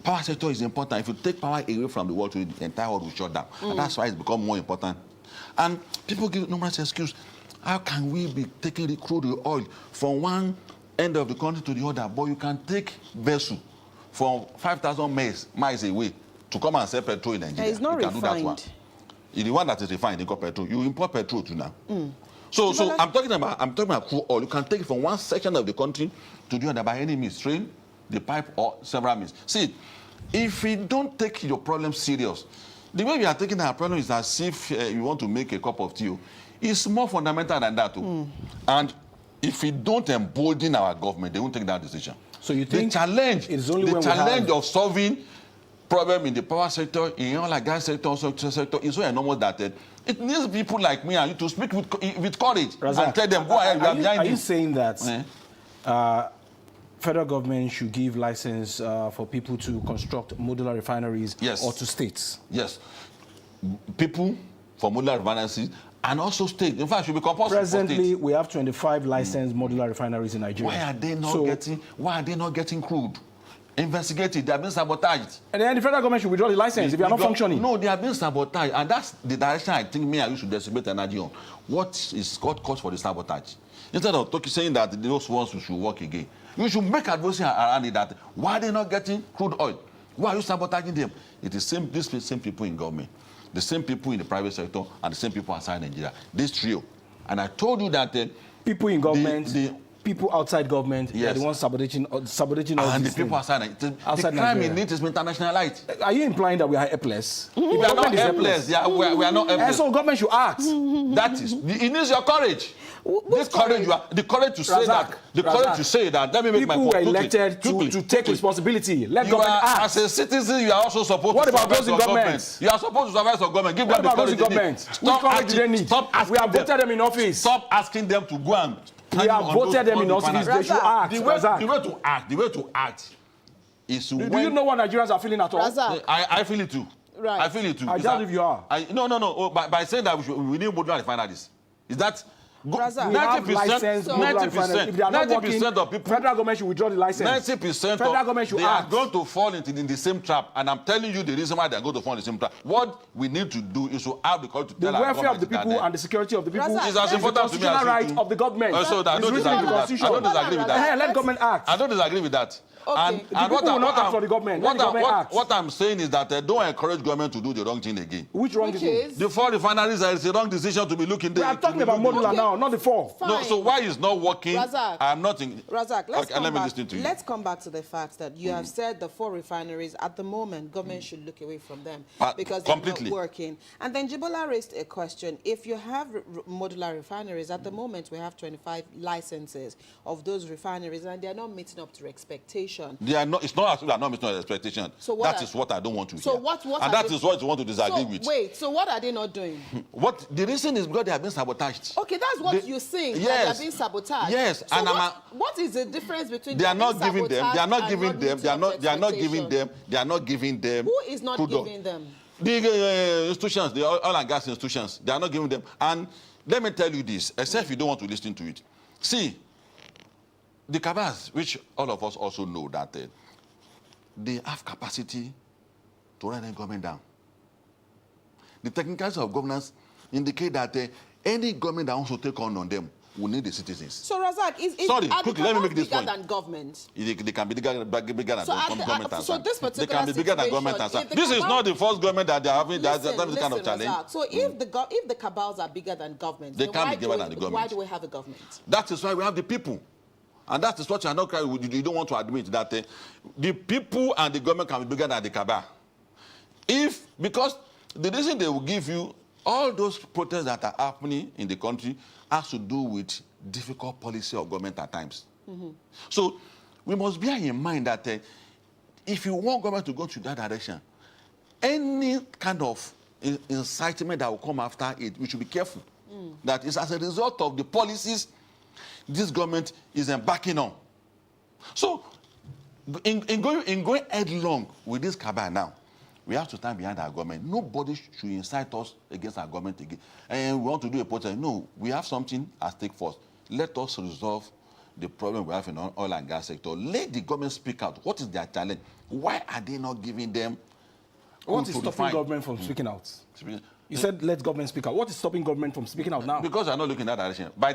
power sector is important. If you take power away from the world, the entire world will shut down. And that's why it's become more important. And people give numerous excuses. How can we be taking the crude oil from one end of the country to the other? But you can take vessel from 5,000 miles away to come and sell petrol in Nigeria. It's not refined. Do that one. The one that is refined, they call petrol. You import petrol too now. So I'm talking about crude oil. You can take it from one section of the country to the other by any means, train, the pipe, or several means. See, if we don't take your problem serious, the way we are taking our problem is as if you want to make a cup of tea. It's more fundamental than that too. And if we don't embolden our government, they won't take that decision. So you think the challenge of solving problem in the power sector, in oil and gas sector, sector is so enormous that it needs people like me and you to speak with courage and tell them, go ahead, we are behind you. Are you saying that federal government should give license for people to construct modular refineries or to states? Yes. People for modular refineries and also state. In fact, it should be compulsory. Presently, we have 25 licensed modular refineries in Nigeria. Why are they not getting crude? Investigated, they have been sabotaged. And then the federal government should withdraw the license if they are not functioning. No, they have been sabotaged, and that's the direction I think me and you should dissipate energy on. What cause for the sabotage? Instead of saying that those ones should work again, you should make advocacy around it that why are they not getting crude oil? Why are you sabotaging them? It is these same people in government, the same people in the private sector, and the same people outside Nigeria. This trio. And I told you that people in government, people outside government are Yes. the ones sabotaging all And the these people things. outside, the Outside crime Nigeria. in it is internationalized. Are you implying that we are helpless? If We the are not government is helpless. Yeah, we are not And helpless. so government should act. That is, it needs your courage. Which This courage, the courage to say Razak, that. The courage to say that. Let me make my People point. were Quickly, elected quickly, to take quickly. responsibility. Let You government are, act. as a citizen, you are also supposed What to about supervise those in your government? government. You are supposed to supervise your government. Give What them the about those courage in they need. government? Which courage do they need? Stop asking We have them. voted them in office. Stop asking them to go and. We have voted them in office. They should act. The way Razak. to act is Do when you know what Nigerians are feeling at all? Razak. I feel it too. Right. I feel it too. I Is doubt that- if you are. No. Oh, by saying that we need modular refineries. Is that Razak. We have licensed modular refineries. If they are not 90% working, of people, federal government should withdraw the license. 90% Federal government should they are act. going to fall into in the same trap. And I'm telling you the reason why they are going to fall in the same trap. What we need to do is to have the courage to The tell our welfare of the government people that and the security of the people Razak, is as the important to me constitutional as right you do. of the government. Also, I It's don't written in disagree the with that. constitution. I don't disagree with that. Let government act. I don't disagree with that. Okay. And The people will not act for the government. Let the government act. what I'm saying is that don't encourage government to do the wrong thing again. Which wrong Which thing? is The 4 refineries is a wrong decision to be looking We are there. talking about modular Okay. now, not the 4. Fine. No, so why is not working? Razak. I'm not in. Razak, let's Okay, come let me back. listen to you. Let's come back to the fact that you have said the 4 refineries at the moment, government should look away from them because they're Completely. not working. And then Jibola raised a question: if you have modular refineries at the moment, we have 25 licenses of those refineries, and they are not meeting up to expectation. They are not. It's not as if they are not meeting expectation. So what That are- is what I don't want to So hear. what and are that they- is what you want to disagree So with. wait, so what are they not doing? What the reason is because they have been sabotaged. Okay, that's what They- you're saying. Yes. That they are being sabotaged. Yes, So and what is the difference between They are being not giving them. They are not sabotaged giving and them. They are meeting not. up They are not to giving expectation? them. They are not giving them. Who is not kudos. giving them? The institutions, the oil and gas institutions, they are not giving them. And let me tell you this, except if you don't want to listen to it. See, the cabals, which all of us also know that they have capacity to run the government down. The technicalities of governance indicate that any government that wants to take on them will need the citizens. So Razak, Sorry, are the quickly, let me cabals make this bigger point. than government? They can be bigger than So at the- government. and so some. this They particular can be bigger than government. And situation, some. if the This is cabal- not the first government that they are having that Listen, this kind of challenge. Razak, so if the cabals are bigger than government, They then can't why be bigger do than the we- government. Why do we have a government? That is why we have the people. And that is what you are not you don't want to admit that the people and the government can be bigger than the cabal. Because the reason they will give you all those protests that are happening in the country has to do with difficult policy of government at times. So we must bear in mind that if you want government to go to that direction, any kind of incitement that will come after it, we should be careful. That is as a result of the policies this government is embarking on. So, in going headlong with this cabal now, we have to stand behind our government. Nobody should incite us against our government again. And we want to do a protest. No, we have something at stake first. Let us resolve the problem we have in the oil and gas sector. Let the government speak out. What is their challenge? Why are they not giving them? What is to stopping define? government from speaking out? You said let government speak out. What is stopping government from speaking out now? Because you are not looking in that direction. By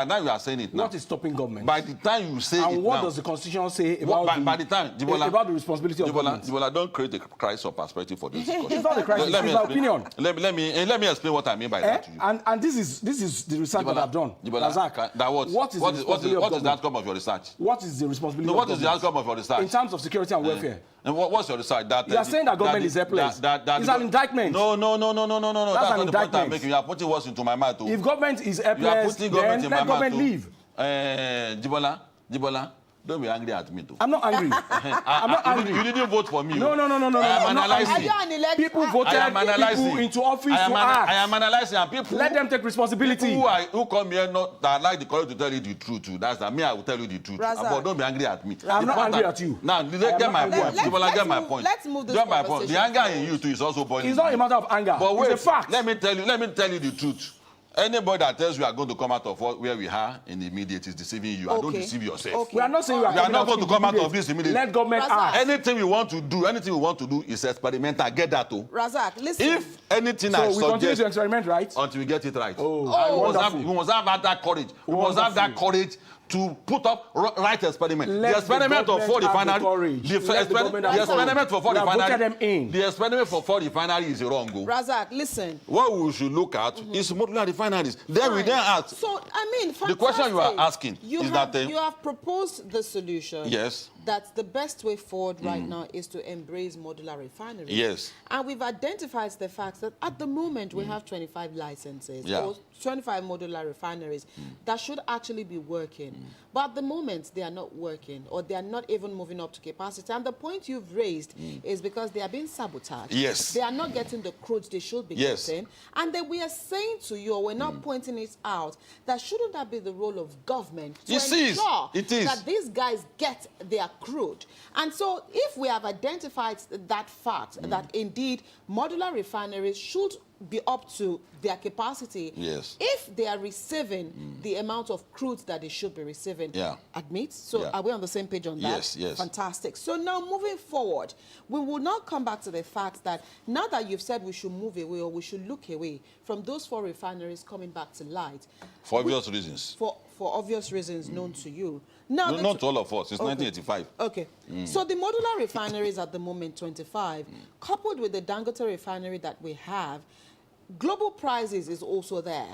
now you are saying it now. What is stopping government? By the time you say it And what now, does the Constitution say about, by the time, Jibola, about the responsibility of government? Jibola, don't create a crisis of perspective for this discussion. It's not a crisis, Let me it's my explain- opinion. Let me explain what I mean by that to you. And this is the research that Jibola, I've done. Jibola, Razak, that what is the what responsibility of is the government? outcome of your research? What is the responsibility No, of what is the government? outcome of your research? In terms of security and welfare. And what's your research? You are saying that government is helpless. It's an indictment. No. That's an not the point I'm indictment. making. You are putting words into my mouth. If government is You are helpless, putting then government in my let mouth. government leave. Jibola, don't be angry at me too. I'm not angry. I'm not angry. You didn't vote for me. No. I am I'm not analyzing. Are angry. you an elected? People I voted am analyzing. people into office to I act. am analyzing, and people. Let them take responsibility. People who come here not that like the courage to tell you the truth too. That's that. Me, I will tell you the truth. Razak. But don't be angry at me. I'm The not point angry that- at you. Now, I am get not my angry point. at you. Jibola, get my move- point. let's move this Get my point. The conversation anger in forward. you too is also boiling. It's not a matter of anger. But wait, It's a fact. let me tell you the truth. Anybody that tells you are going to come out of where we are in the immediate is deceiving you. And don't Okay. deceive yourself. Okay. We are not saying we are We are coming not out going to come out immediate. of this immediately. Let government Razak. act. Anything we want to do is experimental. Get that too. Razak, listen. If anything I So we continue suggest to experiment, right? until we get it right. Oh, we must wonderful. have that courage. We must have that Wonderful. courage to put up right experiment. Let The experiment the of 4 government have the refineries. courage. Let the government have The the courage. experiment for 4 We have voted them refineries. in. The experiment for 4 refineries is wrong. Razak, listen. What we should look at is modular refineries. Then we Fine. then ask. So, I mean, The question you are fantastic. asking you is have, that, you have proposed the solution. Yes. That the best way forward right now is to embrace modular refineries. Yes. And we've identified the fact that at the moment we have 25 licenses or 25 modular refineries that should actually be working. But at the moment, they are not working or they are not even moving up to capacity. And the point you've raised is because they are being sabotaged. Yes. They are not getting the crude they should be getting. And then we are saying to you, or we're not pointing it out, that shouldn't that be the role of government to ensure that these guys get their crude? And so if we have identified that fact, that indeed modular refineries should be up to their capacity, if they are receiving the amount of crude that they should be receiving, admit? So are we on the same page on that? Yes, yes. Fantastic. So now moving forward, we will now come back to the fact that now that you've said we should move away or we should look away from those 4 refineries coming back to light. For obvious reasons. For obvious reasons known to you. Now, no, not all of us. It's 1985. Okay. So the modular refineries at the moment, 25, coupled with the Dangote refinery that we have, global prices is also there.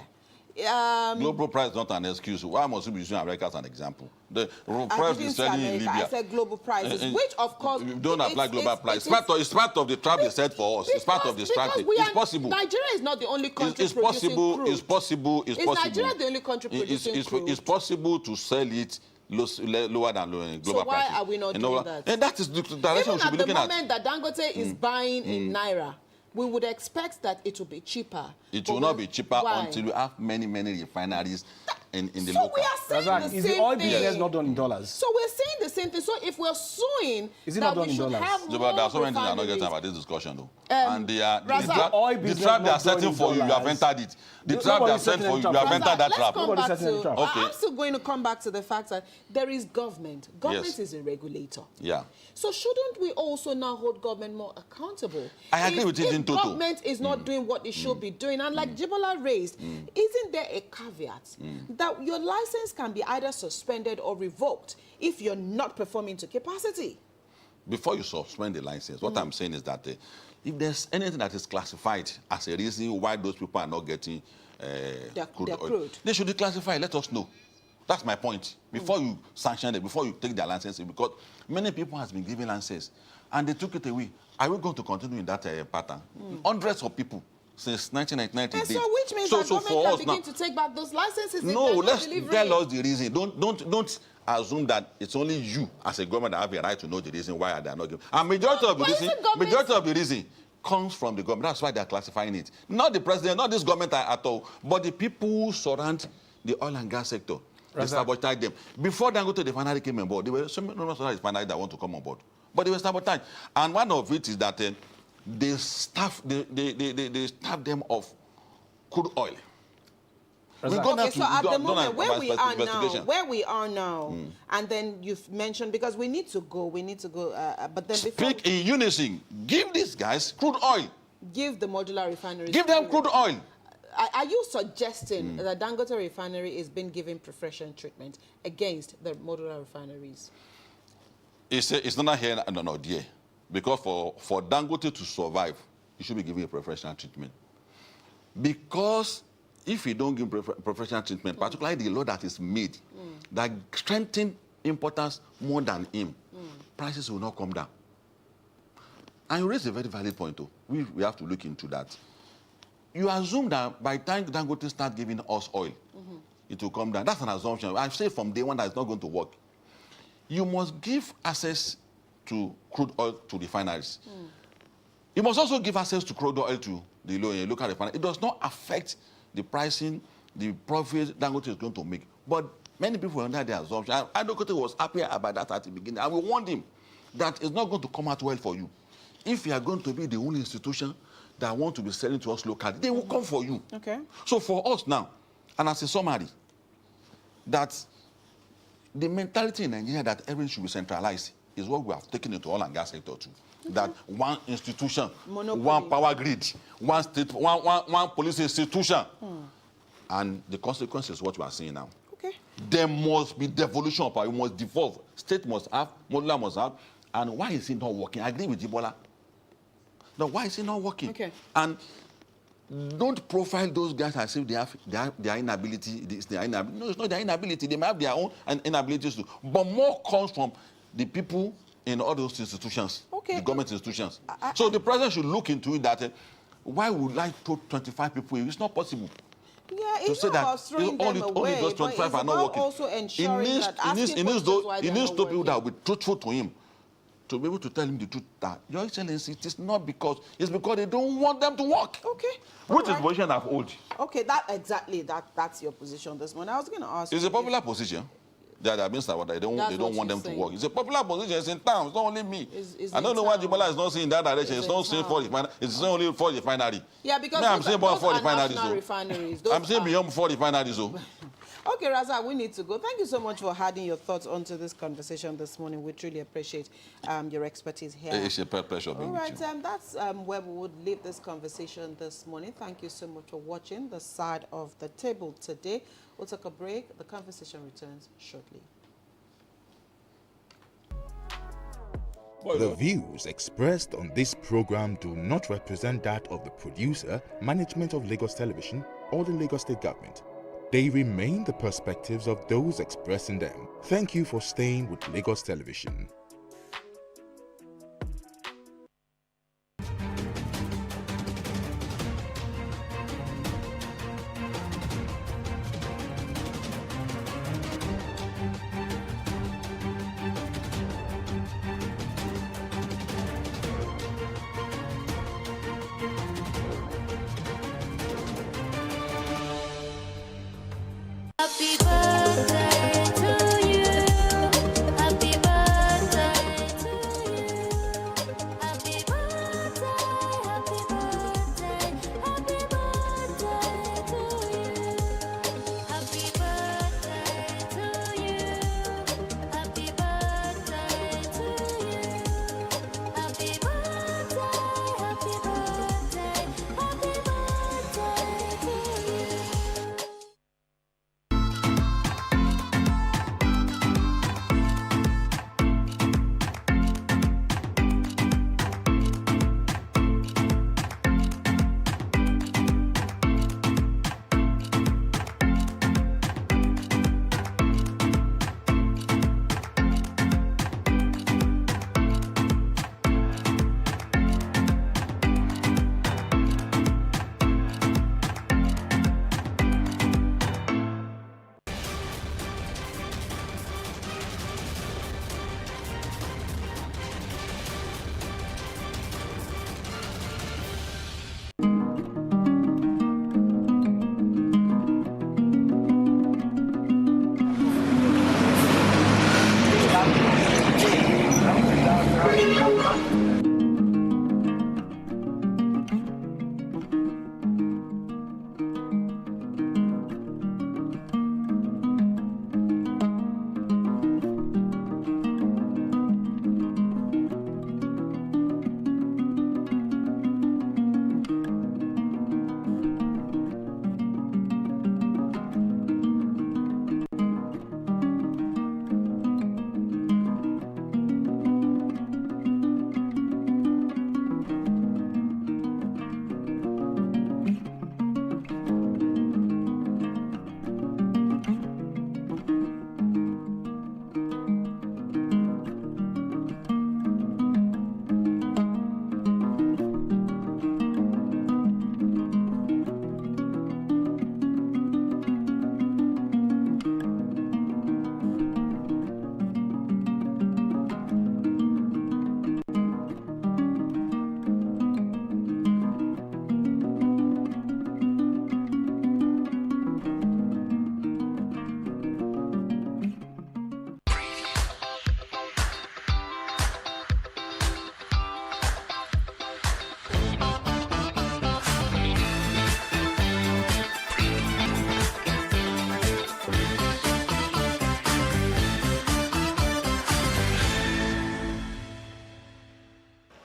Global price is not an excuse. Why must we be using America as an example? The price is selling in Libya. I said global prices, which of course... We don't apply global price. It's part of the trap they set for us. It's part of the strategy. It's possible. Nigeria is not the only country producing crude. It's possible. Is Nigeria the only country producing crude? It's possible to sell it lower than global prices. So why are we not doing that? And that is the direction we should be looking at. Even at the moment that Dangote is buying in Naira, we would expect that it will be cheaper. It will not be cheaper until you have many refineries in the local. So we are saying the same thing. Is the oil business not done in dollars? So we're saying the same thing. So if we're suing, is it not done in dollars? There are so many things I'm not getting about this discussion, though. And the trap they are setting for you, you have entered it. The trap they are setting for you, you have entered that trap. I'm still going to come back to the fact that there is government. Government is a regulator. Yeah. So shouldn't we also now hold government more accountable? I agree with it in total. Government is not doing what it should be doing, and like Jibola raised, isn't there a caveat that your license can be either suspended or revoked if you're not performing to capacity? Before you suspend the license, what I'm saying is that if there's anything that is classified as a reason why those people are not getting crude oil, they should declassify. Let us know. That's my point. Before you sanction it, before you take their license, because many people has been given licenses and they took it away. Are we going to continue in that pattern? Hundreds of people since 1990. And so which means that government can begin to take back those licenses? No, let's tell us the reason. Don't assume that it's only you as a government that have a right to know the reason why they are not giving. And majority of the reason comes from the government. That's why they are classifying it. Not the president, not this government at all, but the people who surround the oil and gas sector. They sabotaged them. Before Dangote refinery came on board, there were so many refineries that want to come on board. But they were sabotaged. And one of it is that they staff them of crude oil. Okay, so at the moment, where we are now, and then you've mentioned, because we need to go, but then before... Speak in unison. Give these guys crude oil. Give the modular refineries... Give them crude oil. Are you suggesting that Dangote refinery is being given preferential treatment against the modular refineries? It's not here, no, dear. Because for Dangote to survive, you should be given a preferential treatment. Because if you don't give preferential treatment, particularly the law that is made, that strengthens importers more than him, prices will not come down. And you raise a very valid point, though. We have to look into that. You assume that by the time Dangote starts giving us oil, it will come down. That's an assumption. I've said from day one that it's not going to work. You must give access to crude oil to refineries. You must also give access to crude oil to the local refinery. It does not affect the pricing, the profit Dangote is going to make. But many people are under the assumption. Dangote was happy about that at the beginning. And we warned him that it's not going to come out well for you. If you are going to be the only institution that want to be selling to us locally, they will come for you. Okay. So for us now, and as a summary, that the mentality in Nigeria that everything should be centralized is what we have taken into oil and gas sector too. That one institution, one power grid, one state, one police institution. And the consequence is what we are seeing now. Okay. there must be devolution of power. We must devolve. State must have, Modula must have. And why is it not working? I agree with Jibola. Now, why is it not working? Okay. And don't profile those guys as if they have their inability. It's their inability. No, it's not their inability. They might have their own inabilities too. But more comes from the people in all those institutions, the government institutions. So the president should look into it that why would I put 25 people in? It's not possible. Yeah, to it's say not that about throwing them only away, those 25 are not working. Also ensuring he needs two people that will be truthful to him, to be able to tell him the truth that, Your Excellency, it's because they don't want them to work. Okay. Which is the position I've hold. Okay, that's your position this morning. I was going to ask It's a popular position. That means that they don't want them to work. It's a popular position. It's in town. It's not only me. I don't know why Jibola is not seeing that direction. It's not saying for refinery. It's only for refinery. Yeah, because I'm saying about 4 refineries. I'm saying beyond 4 refineries. Okay, Raza, we need to go. Thank you so much for adding your thoughts onto this conversation this morning. We truly appreciate your expertise here. It's a pleasure being with you. That's where we would leave this conversation this morning. Thank you so much for watching the side of the table today. We'll take a break. The conversation returns shortly. The views expressed on this program do not represent that of the producer, management of Lagos Television, or the Lagos State Government. They remain the perspectives of those expressing them. Thank you for staying with Lagos Television. Happy birthday to you. Happy birthday to you. Happy birthday, happy birthday, happy birthday to you. Happy birthday to you. Happy birthday to you. Happy birthday, happy birthday, happy birthday to you.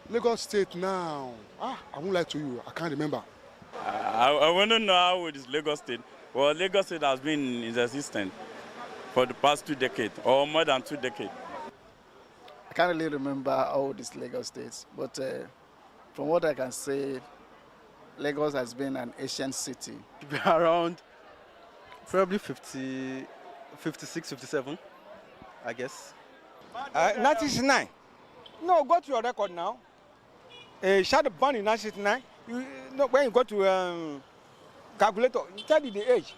Lagos State now. I won't lie to you. I can't remember. I want to know how old is Lagos State. Well, Lagos State has been in existence for the past 2 decades or more than 2 decades. I can't really remember all these Lagos states, but from what I can say, Lagos has been an ancient city. Around probably 50, 56, 57, I guess. 1969. No, go to your record now. Shot born in 1969. You know, when you go to calculator, you tell you the age.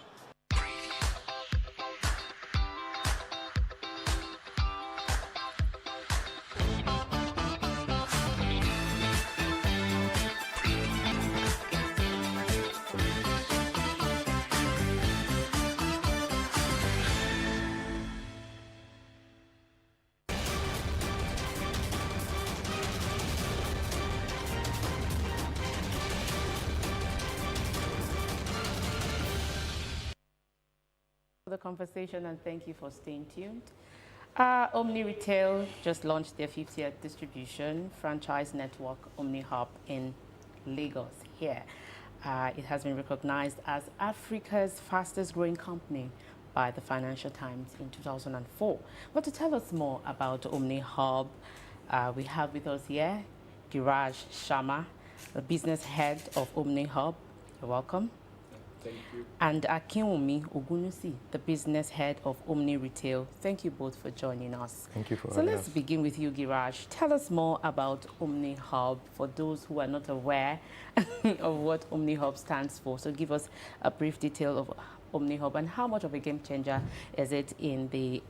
For the conversation, and thank you for staying tuned. Omni Retail just launched their 50th distribution franchise network, Omni Hub, in Lagos here. It has been recognized as Africa's fastest growing company by the Financial Times in 2004. But to tell us more about Omni Hub, we have with us here Giraj Sharma, the business head of Omni Hub. You're welcome. Thank you. And Akinwumi Ogunusi, the business head of Omni Retail. Thank you both for joining us. Thank you for So having let's us. begin with you, Giraj. Tell us more about Omni Hub for those who are not aware of what Omni Hub stands for. So give us a brief detail of Omni Hub and how much of a game changer is it in the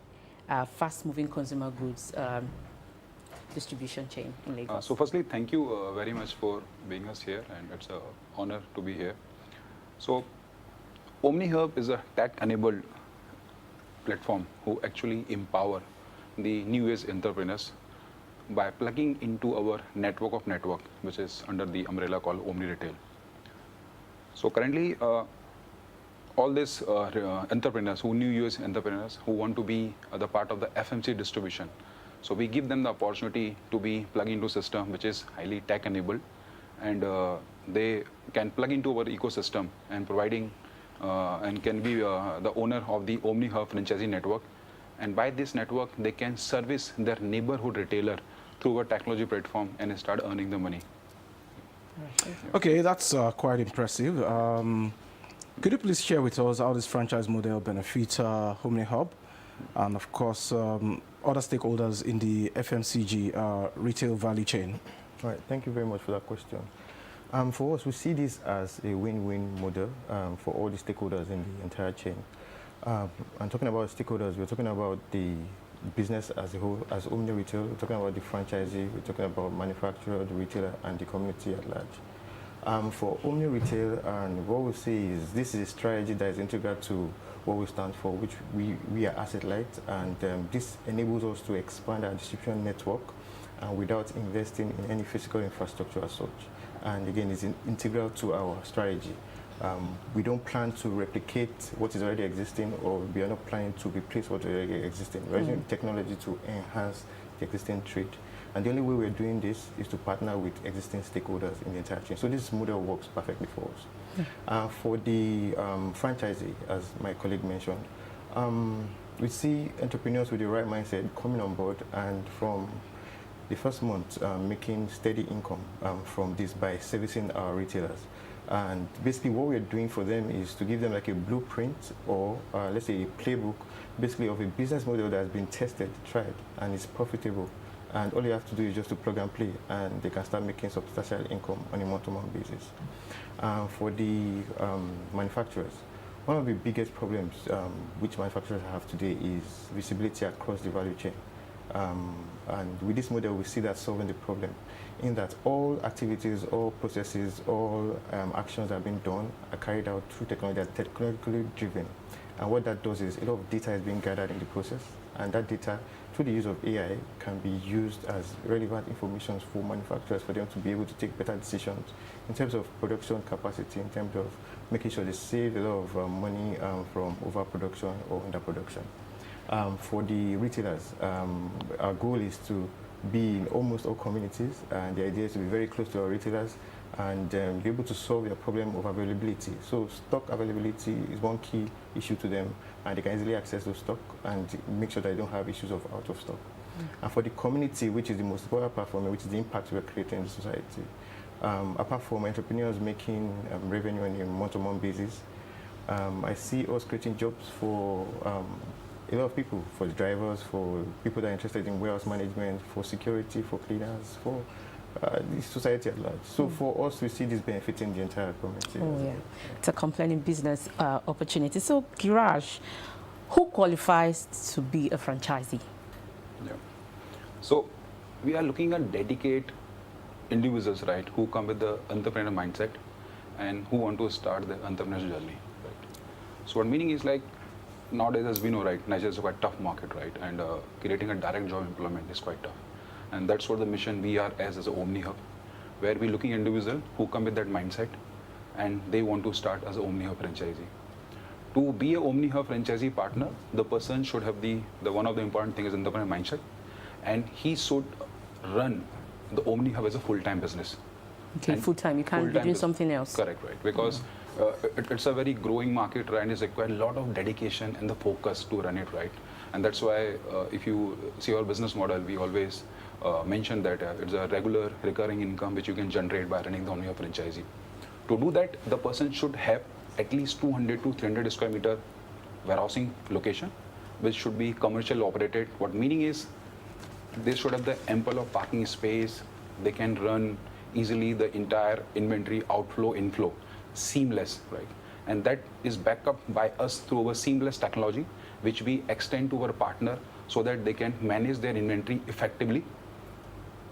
fast-moving consumer goods distribution chain in Lagos. So firstly, thank you very much for being us here, and it's an honor to be here. So OmniHub is a tech-enabled platform who actually empower the new age entrepreneurs by plugging into our network of network, which is under the umbrella called Omni Retail. So currently, all these entrepreneurs, new age entrepreneurs who want to be the part of the FMC distribution, so we give them the opportunity to be plugged into system which is highly tech-enabled, and they can plug into our ecosystem and providing and can be the owner of the Omni Hub franchisee network. And by this network, they can service their neighborhood retailer through our technology platform and start earning the money. Okay, that's quite impressive. Could you please share with us how this franchise model benefits Omni Hub and, of course, other stakeholders in the FMCG retail value chain? All right, thank you very much for that question. For us, we see this as a win-win model for all the stakeholders in the entire chain. And talking about stakeholders, we're talking about the business as a whole, as Omni Retail. We're talking about the franchisee, we're talking about manufacturer, the retailer, and the community at large. For Omni Retail, and what we see is this is a strategy that is integral to what we stand for, which we are asset light, and this enables us to expand our distribution network without investing in any physical infrastructure as such. And again, it's integral to our strategy. We don't plan to replicate what is already existing, or we are not planning to replace what is already existing. We're using technology to enhance the existing trade. And the only way we're doing this is to partner with existing stakeholders in the entire chain. So this model works perfectly for us. For the franchisee, as my colleague mentioned, we see entrepreneurs with the right mindset coming on board, and from the first month making steady income from this by servicing our retailers. And basically what we're doing for them is to give them like a blueprint, or let's say a playbook, basically of a business model that has been tested, tried, and is profitable. And all you have to do is just to plug and play, and they can start making substantial income on a month-to-month basis. For the manufacturers, one of the biggest problems which manufacturers have today is visibility across the value chain. And with this model, we see that solving the problem, in that all activities, all processes, all actions that have been done are carried out through technology that are technologically driven. And what that does is a lot of data is being gathered in the process, and that data, through the use of AI, can be used as relevant information for manufacturers, for them to be able to take better decisions in terms of production capacity, in terms of making sure they save a lot of money from overproduction or underproduction. For the retailers, our goal is to be in almost all communities, and the idea is to be very close to our retailers and be able to solve their problem of availability. So stock availability is one key issue to them, and they can easily access those stock and make sure that they don't have issues of out of stock. And for the community, which is the most important part for me, which is the impact we're creating in the society, apart from entrepreneurs making revenue on a month-to-month basis, I see us creating jobs for a lot of people, for drivers, for people that are interested in warehouse management, for security, for cleaners, for the society at large. So for us, we see this benefiting the entire community. Oh, yeah. It's a compelling business opportunity. So, Giraj, who qualifies to be a franchisee? Yeah. So we are looking at dedicated individuals, right, who come with the entrepreneur mindset and who want to start the entrepreneurial journey, right? So what meaning is like, nowadays, as we know, right, Nigeria is a quite tough market, right, and creating a direct job employment is quite tough. And that's what the mission we are as an Omni Hub, where we're looking at individuals who come with that mindset and they want to start as an Omni Hub franchisee. To be a Omni Hub franchisee partner, the person should have the one of the important things is entrepreneur mindset, and he should run the Omni Hub as a full-time business. Okay, full-time. You can't be doing something else. Correct, right? Because it's a very growing market, right? And it's required a lot of dedication and the focus to run it, right? And that's why if you see our business model, we always mention that it's a regular recurring income which you can generate by running the Omni Hub franchisee. To do that, the person should have at least 200 to 300 square meter warehousing location, which should be commercial operated. What meaning is, they should have the ample of parking space. They can run easily the entire inventory outflow, inflow, seamless, right? And that is backed up by us through our seamless technology, which we extend to our partner so that they can manage their inventory effectively.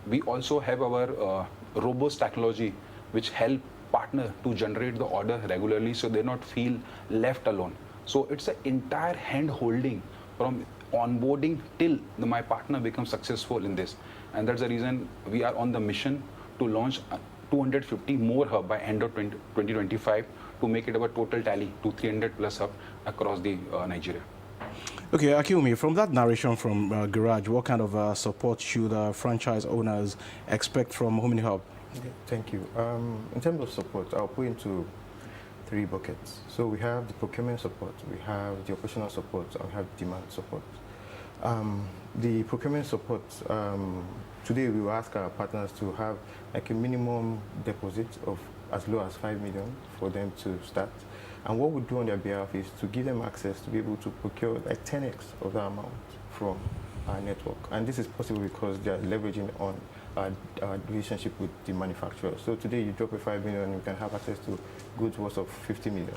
We also have our robust technology, which help partner to generate the order regularly so they not feel left alone. So it's an entire hand holding from onboarding till my partner becomes successful in this. And that's the reason we are on the mission to launch 250 more hub by end of 2025 to make it our total tally to 300 plus hub across the Nigeria. Okay, Akiumi, from that narration from Giraj, what kind of support should franchise owners expect from Omni Hub? Okay, thank you. In terms of support, I'll put into 3 buckets. So we have the procurement support, we have the operational support, and we have demand support. The procurement support, today we will ask our partners to have like a minimum deposit of as low as 5 million for them to start. And what we do on their behalf is to give them access to be able to procure like 10x of that amount from our network. And this is possible because they are leveraging on our relationship with the manufacturer. So today you drop a 5 million, you can have access to goods worth of 50 million.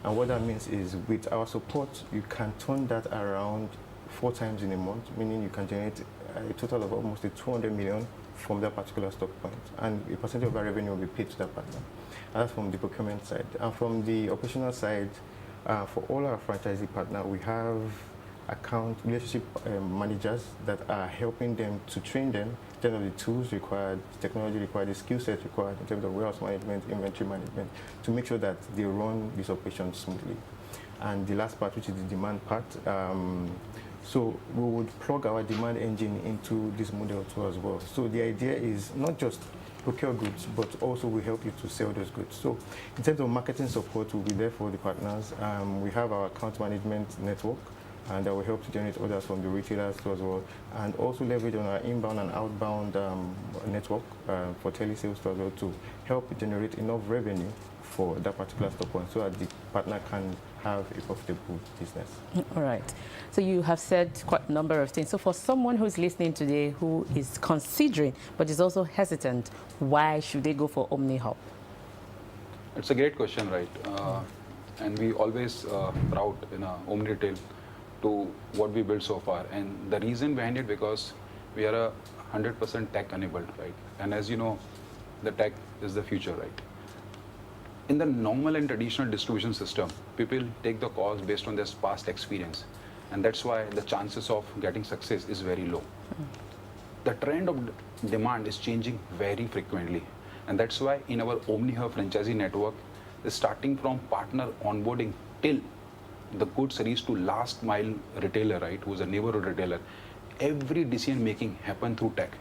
And what that means is with our support, you can turn that around 4 times in a month, meaning you can generate a total of almost 200 million from that particular stock point. And a percentage of our revenue will be paid to that partner. And that's from the procurement side. And from the operational side, for all our franchisee partners, we have account relationship managers that are helping them to train them in terms of the tools required, the technology required, the skill set required in terms of warehouse management, inventory management, to make sure that they run these operations smoothly. And the last part, which is the demand part, so we would plug our demand engine into this model too as well. So the idea is not just procure goods, but also we help you to sell those goods. So in terms of marketing support, we'll be there for the partners. We have our account management network, and that will help to generate orders from the retailers too as well, and also leverage on our inbound and outbound network for telesales too as well to help generate enough revenue for that particular stock point so that the partner can have a profitable business. All right. So you have said quite a number of things. So for someone who's listening today who is considering but is also hesitant, why should they go for Omni Hub? It's a great question, right? And we always proud in Omni Retail to what we built so far. And the reason behind it, because we are 100% tech enabled, right? And as you know, the tech is the future, right? In the normal and traditional distribution system, people take the calls based on their past experience. And that's why the chances of getting success is very low. The trend of demand is changing very frequently. And that's why in our Omni Hub franchisee network, starting from partner onboarding till the goods reach to last mile retailer, right, who's a neighborhood retailer, every decision making happen through tech.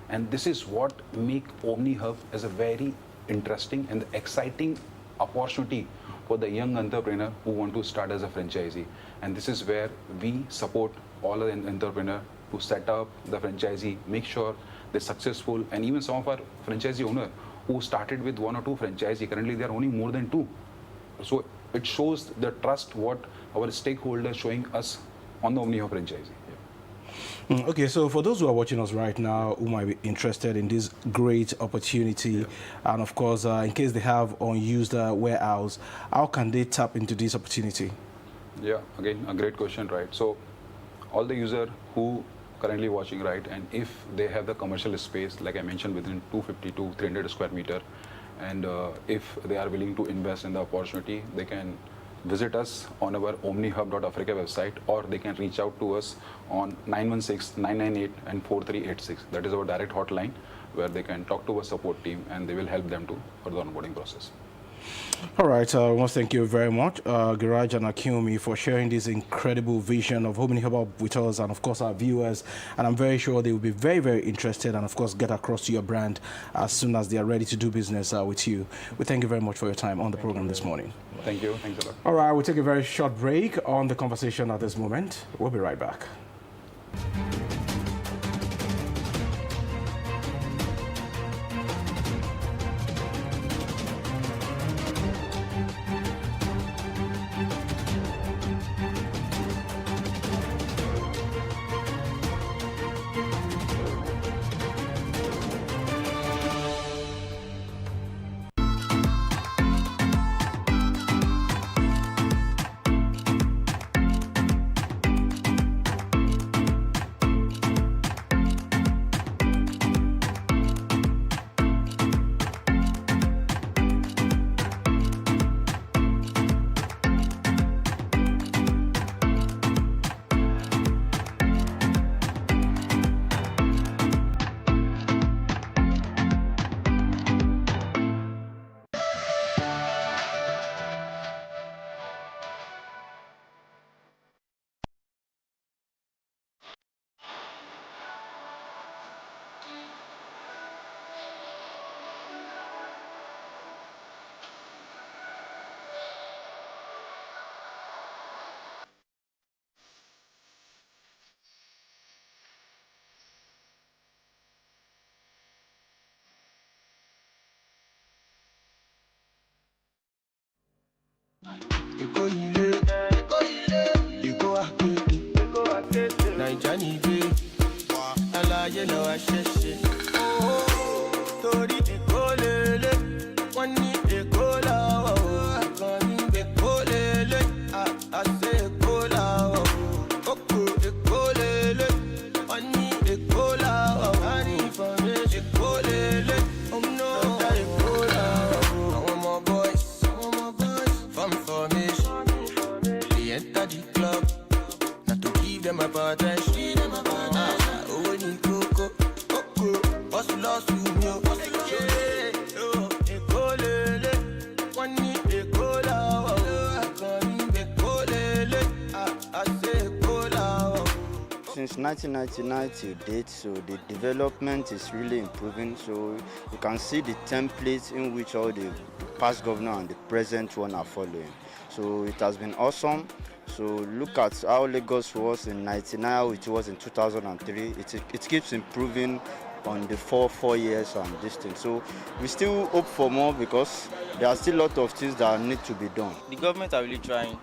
And this is what make Omni Hub as a very interesting and the exciting opportunity for the young entrepreneur who want to start as a franchisee. And this is where we support all the entrepreneur to set up the franchisee, make sure they're successful, and even some of our franchisee owner who started with 1 or 2 franchisee, currently they are only more than 2. So it shows the trust what our stakeholders showing us on the OmniHub franchisee. Okay, so for those who are watching us right now who might be interested in this great opportunity, and of course, in case they have unused warehouse, how can they tap into this opportunity? Yeah, again, a great question, right? So all the user who currently watching, right, and if they have the commercial space, like I mentioned, within 250 to 300 square meter, and if they are willing to invest in the opportunity, they can visit us on our omnihub.africa website, or they can reach out to us on 916-998 and 4386. That is our direct hotline, where they can talk to our support team and they will help them to for the onboarding process. All right, I want to thank you very much, Giraj and Akinomi, for sharing this incredible vision of OmniHub with us and, of course, our viewers. And I'm very sure they will be very, very interested and, of course, get across to your brand as soon as they are ready to do business with you. We thank you very much for your time on the program this morning. Thank you. Thanks a lot. All right, we'll take a very short break on the conversation at this moment. We'll be right back. Since 1999 to date, so the development is really improving. So you can see the templates in which all the past governor and the present one are following. So it has been awesome. So look at how Lagos was in 1999, how it was in 2003. It keeps improving on the four years and this thing. So we still hope for more because there are still a lot of things that need to be done. The government are really trying,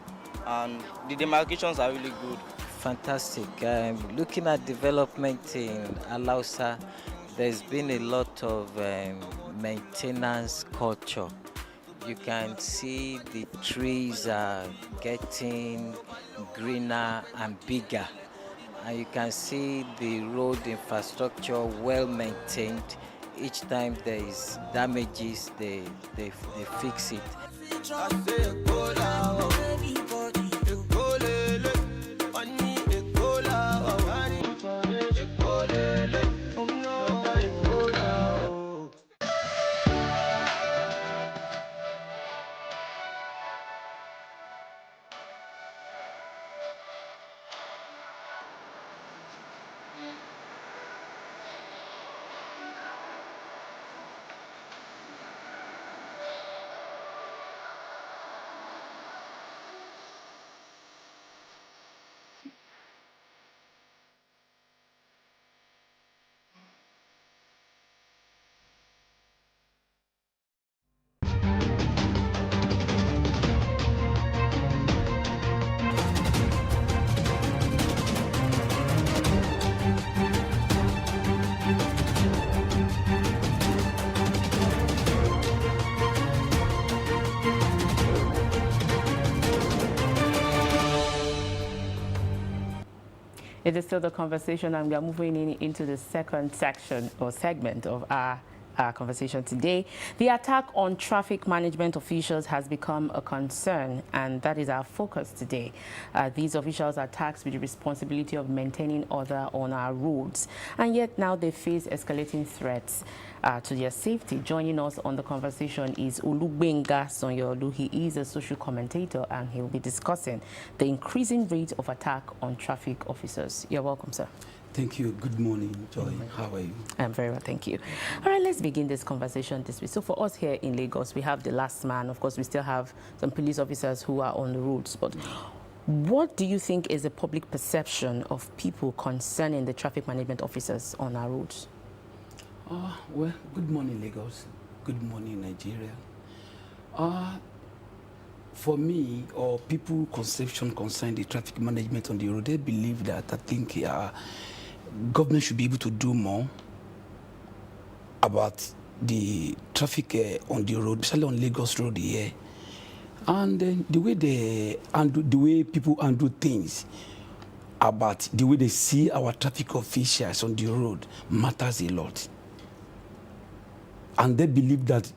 and the demarcations are really good. Fantastic. Looking at development in Alausa, there's been a lot of maintenance culture. You can see the trees are getting greener and bigger. And you can see the road infrastructure well maintained. Each time there is damages, they fix it. It is still the conversation, and we are moving into the second section or segment of our conversation today. The attack on traffic management officials has become a concern, and that is our focus today. These officials are tasked with the responsibility of maintaining order on our roads, and yet now they face escalating threats to their safety. Joining us on the conversation is Olugbenga Sanyolu. He is a social commentator, and he will be discussing the increasing rate of attack on traffic officers. You're welcome, sir. Thank you. Good morning, Joy. How are you? I'm very well, thank you. All right, let's begin this conversation this way. So for us here in Lagos, we have the last man. Of course, we still have some police officers who are on the roads. But what do you think is the public perception of people concerning the traffic management officers on our roads? Well, good morning, Lagos. Good morning, Nigeria. For me, or people conception concerning the traffic management on the road, they believe that I think government should be able to do more about the traffic on the road, especially on Lagos Road here. And the way people handle things about the way they see our traffic officials on the road matters a lot. And they believe that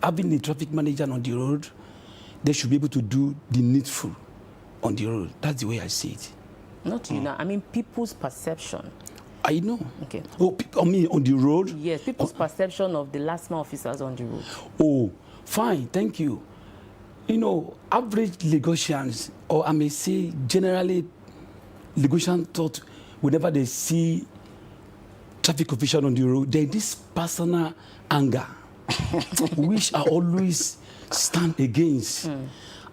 having the traffic manager on the road, they should be able to do the needful on the road. That's the way I see it. Not you now. I mean, people's perception. I know. Okay. Oh, I mean, on the road? Yes, people's perception of the last man officers on the road. Oh, fine. Thank you. You know, average Lagosians, or I may say generally, Lagosian thought whenever they see traffic official on the road, there's this personal anger, which I always stand against.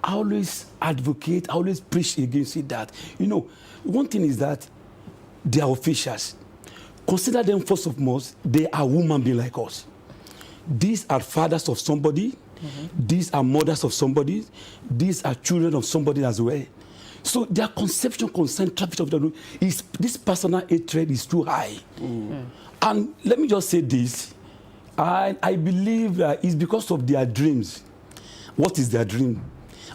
I always advocate, I always preach against it that, you know, one thing is that they are officials. Consider them first of most, they are human beings like us. These are fathers of somebody, these are mothers of somebody, these are children of somebody as well. So their conception concerning traffic of the road is this personal hatred is too high. And let me just say this, I believe that it's because of their dreams. What is their dream?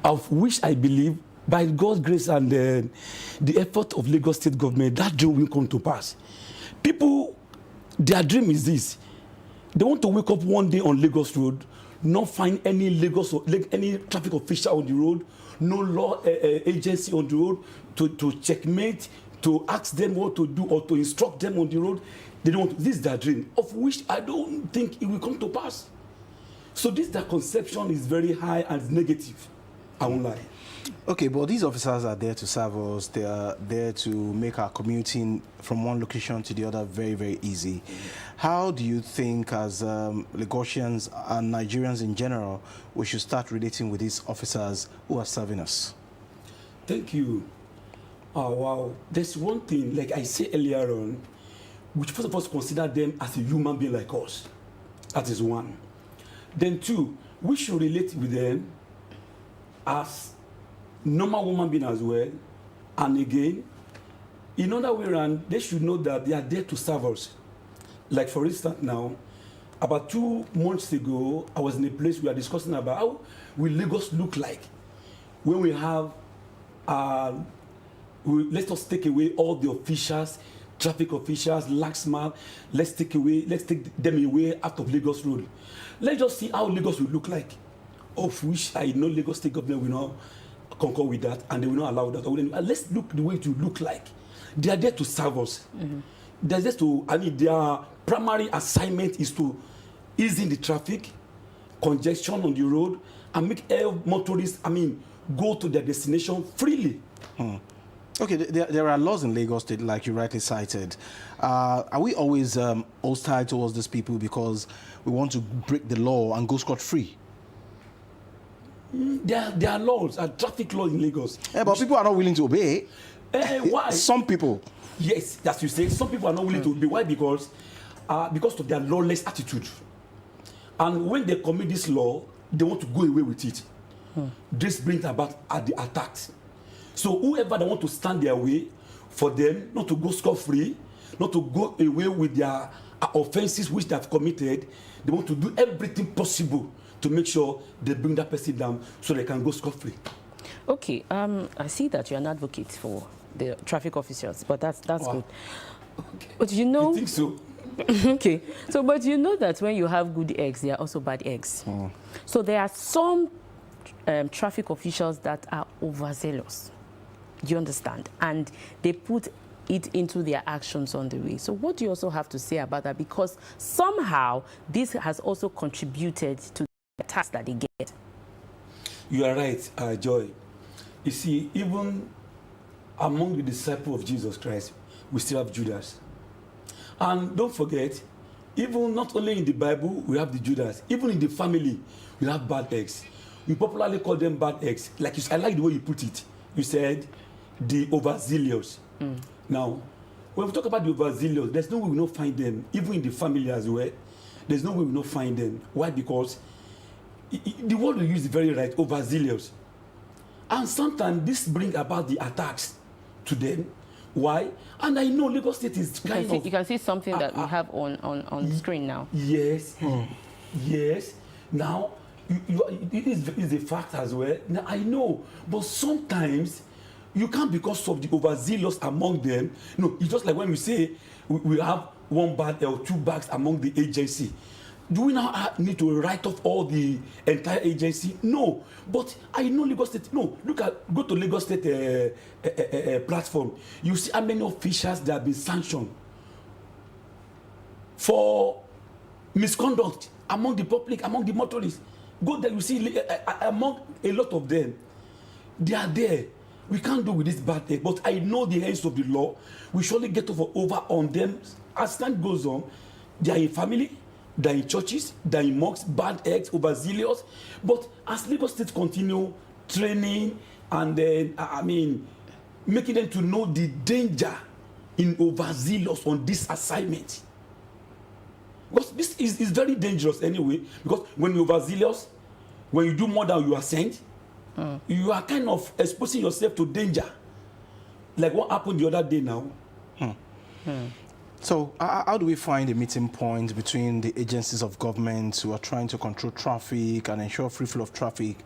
Of which I believe, by God's grace and the effort of Lagos State government, that dream will come to pass. People, their dream is this. They want to wake up one day on Lagos Road, not find any any traffic official on the road, no law agency on the road to checkmate, to ask them what to do or to instruct them on the road. They don't want, this is their dream, of which I don't think it will come to pass. So their conception is very high and negative. I won't lie. Okay, but these officers are there to serve us. They are there to make our commuting from one location to the other very, very easy. How do you think, as Lagosians and Nigerians in general, we should start relating with these officers who are serving us? Thank you. Oh, wow. There's one thing, like I said earlier on, which first of all consider them as a human being like us. That is one. Then two, we should relate with them as normal human being as well. And again, in other way around, they should know that they are there to serve us. Like for instance now, about 2 months ago, I was in a place we are discussing about how will Lagos look like when we have, let us take away all the officials, traffic officials, laxman, let's take them away out of Lagos Road. Let's just see how Lagos will look like, of which I know Lagos State government will not concur with that, and they will not allow that. Let's look the way it will look like. They are there to serve us. They're there to, I mean, their primary assignment is to ease in the traffic, congestion on the road, and make all motorists, go to their destination freely. Okay, there are laws in Lagos State, like you rightly cited. Are we always hostile towards these people because we want to break the law and go scot-free? There are laws, traffic laws in Lagos. Yeah, but people are not willing to obey. Why? Some people. Yes, as you say, some people are not willing to obey. Why? Because of their lawless attitude. And when they commit this law, they want to go away with it. This brings about the attacks. So whoever they want to stand their way for them, not to go scot-free, not to go away with their offenses which they have committed, they want to do everything possible to make sure they bring that person down so they can go scot-free. Okay, I see that you're an advocate for the traffic officers, but that's Wow. good. But you know, You think so? okay. So, but you know that when you have good eggs, there are also bad eggs. So there are some traffic officials that are overzealous. Do you understand? And they put it into their actions on the way. So what do you also have to say about that? Because somehow this has also contributed to the task that they get. You are right, Joy. You see, even among the disciples of Jesus Christ, we still have Judas. And don't forget, even not only in the Bible, we have the Judas. Even in the family, we have bad eggs. We popularly call them bad eggs. Like I like the way you put it. You said the overzealous. Now, when we talk about the overzealous, there's no way we not find them, even in the family as well. There's no way we not find them. Why? Because the word we use is very right, overzealous. And sometimes this brings about the attacks to them. Why? And I know Lagos State is kind of... You can see something that we have on the screen now. Yes, yes. Now, it is a fact as well. Now, I know, but sometimes you can't, because of the overzealous among them. No, it's just like when we say we have one bag or two bags among the agency. Do we now need to write off all the entire agency? No. But I know Lagos State. No, go to Lagos State platform. You see how many officials that have been sanctioned for misconduct among the public, among the motorists. Go there, you see among a lot of them, they are there. We can't do with this bad thing. But I know the hands of the law. We surely get over on them. As time goes on, they are in family. They're in churches, they're in mosques, bad eggs, overzealous. But as Lagos State continue training and then, making them to know the danger in overzealous on this assignment. Because this is very dangerous anyway. Because when you're overzealous, when you do more than you are sent, you are kind of exposing yourself to danger. Like what happened the other day now. So how do we find a meeting point between the agencies of government who are trying to control traffic and ensure free flow of traffic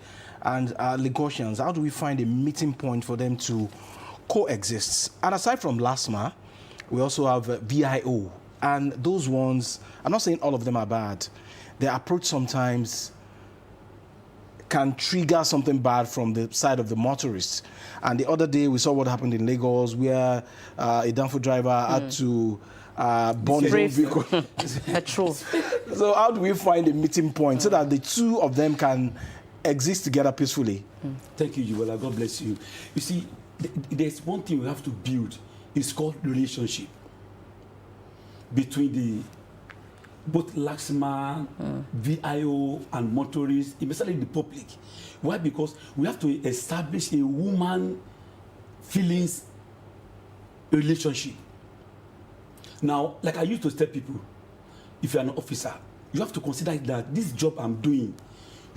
and Lagosians? How do we find a meeting point for them to coexist? And aside from LASMA, we also have VIO. And those ones, I'm not saying all of them are bad. Their approach sometimes can trigger something bad from the side of the motorists. And the other day, we saw what happened in Lagos, where a Danfo driver had to burn his own vehicle. Petrol. So how do we find a meeting point so that the two of them can exist together peacefully? Thank you, Yuvala. God bless you. You see, there's one thing we have to build. It's called relationship between both LASMA, VIO, and motorists, especially the public. Why? Because we have to establish a woman feelings relationship. Now, like I used to tell people, if you're an officer, you have to consider that this job I'm doing,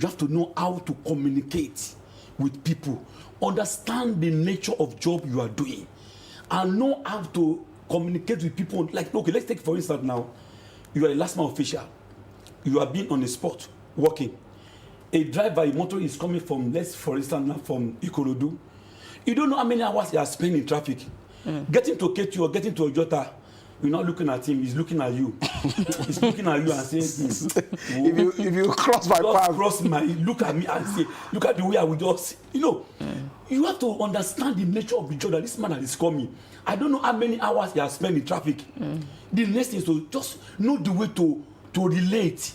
you have to know how to communicate with people, understand the nature of job you are doing, and know how to communicate with people. Like, okay, let's take for instance now, you are a LASMA official, you are being on the spot, working. A driver, a motor is coming from, let's for instance now, from Ikorodu. You don't know how many hours you are spending in traffic. Getting to Ketu or getting to Ojota, you're not looking at him, he's looking at you. He's looking at you and saying, if you cross my path, look at me and say, look at the way I would just, you have to understand the nature of the job that this man that is coming. I don't know how many hours he has spent in traffic. The next thing is to just know the way to relate,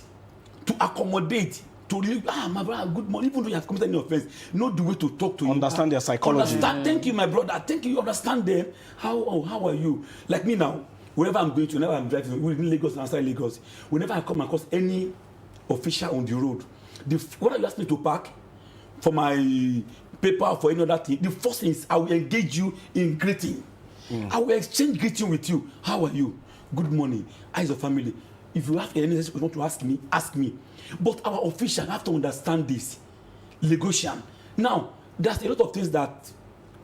to accommodate, to relate. My brother, good morning. Even though you have committed any offense, know the way to talk to you. Understand their psychology. Thank you, my brother. Thank you. Understand them. How are you? Like me now. Wherever I'm going to, whenever I'm driving within Lagos and outside Lagos, whenever I come across any official on the road, whether you ask me to park for my paper or for any other thing, the first thing is I will engage you in greeting. I will exchange greeting with you. How are you? Good morning. How is your family? If you have anything you want to ask me. But our officials have to understand this. Lagosian. Now, there's a lot of things that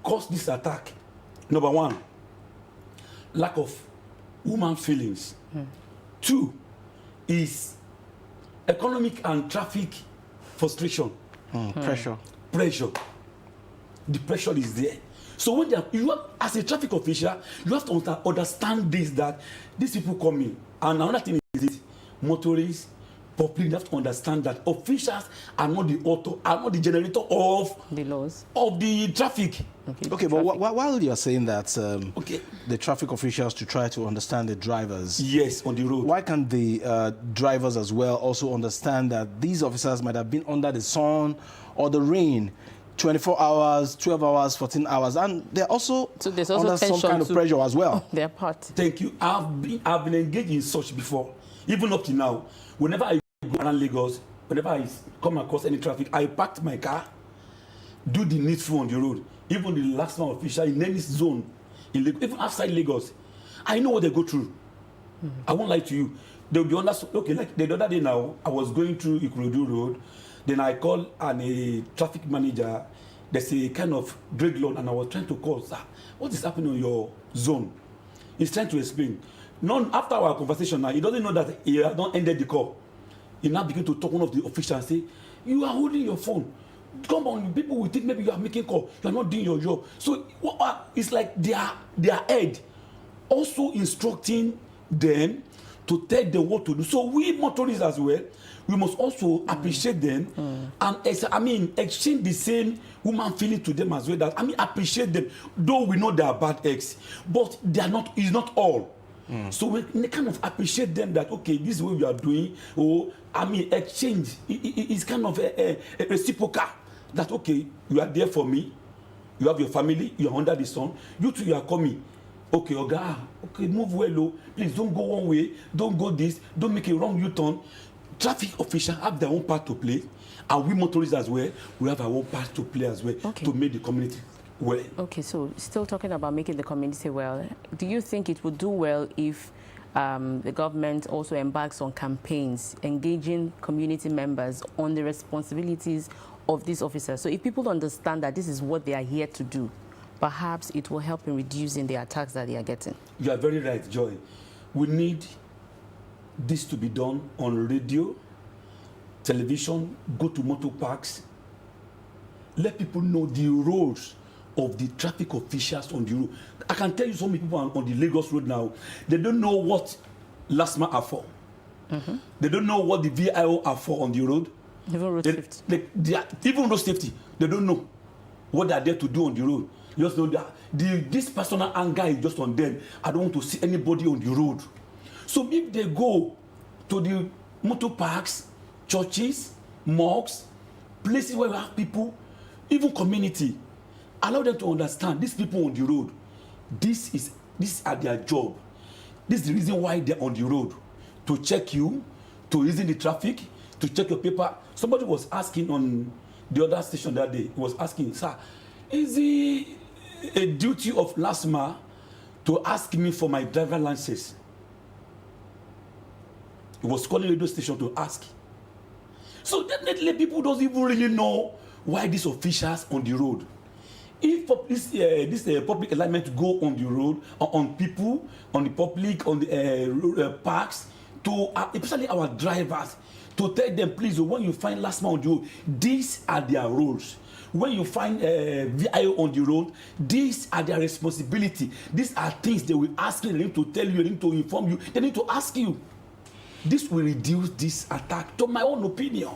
cause this attack. Number one, lack of woman feelings. 2 is economic and traffic frustration. Pressure. the pressure is there. So when as a traffic official, you have to understand this, that these people come in. And another thing is it, motorists, public, you have to understand that officials are not the author, are not the generator of the laws, of the traffic. Okay, but while you're saying that, the traffic officials to try to understand the drivers. Yes, on the road. Why can't the drivers as well also understand that these officers might have been under the sun or the rain 24 hours, 12 hours, 14 hours, and they're also, there's also under some kind of pressure as well. Their part. Thank you. I've been engaged in such before, even up to now. Whenever I go around Lagos, whenever I come across any traffic, I park my car, do the needful on the road. Even the last man official in any zone, in Lagos, even outside Lagos, I know what they go through. I won't lie to you. They'll be under. Okay, like the other day now, I was going through Ikorodu Road. Then I called a traffic manager. There's a kind of dreadlock, and I was trying to call, sir, what is happening on your zone? He's trying to explain. After our conversation now, he doesn't know that he had not ended the call. He now began to talk to one of the officials and say, you are holding your phone. Come on, people will think maybe you are making call. You are not doing your job. So it's like their head also instructing them to tell them what to do. So we motorists as well, we must also appreciate them and exchange the same human feeling to them as well. That appreciate them, though we know they are bad eggs, but they are not. It's not all. So we kind of appreciate them that okay, this is what we are doing. Exchange. It's kind of a reciprocal. That okay, you are there for me. You have your family. You are under the sun. You too, you are coming. Okay, Oga. Okay, move well, low. Please don't go one way. Don't go this. Don't make a wrong U-turn. Traffic officials have their own part to play, and we motorists as well, we have our own part to play as well to make the community well. Okay, so still talking about making the community well, do you think it would do well if the government also embarks on campaigns engaging community members on the responsibilities of these officers? So if people understand that this is what they are here to do, perhaps it will help in reducing the attacks that they are getting. You are very right, Joy. We need this to be done on radio, television, go to motor parks. Let people know the roles of the traffic officials on the road. I can tell you so many people on the Lagos road now, they don't know what LASMA are for. They don't know what the VIO are for on the road. Even road safety. Even road safety, they don't know what they are there to do on the road. You just know that this personal anger is just on them. I don't want to see anybody on the road. So if they go to the motor parks, churches, mosques, places where we have people, even community, allow them to understand these people on the road, these are their job. This is the reason why they're on the road, to check you, to reason the traffic, to check your paper. Somebody was asking on the other station that day, he was asking, sir, is it a duty of LASMA to ask me for my driver license? He was calling radio station to ask. So definitely people don't even really know why these officials on the road. If this public alignment go on the road, on people, on the public, on the parks, to especially our drivers, to tell them, please, when you find LASMA on the road, these are their roles. When you find VIO on the road, these are their responsibility. These are things they will ask you, they need to tell you, they need to inform you, they need to ask you. This will reduce this attack, to my own opinion.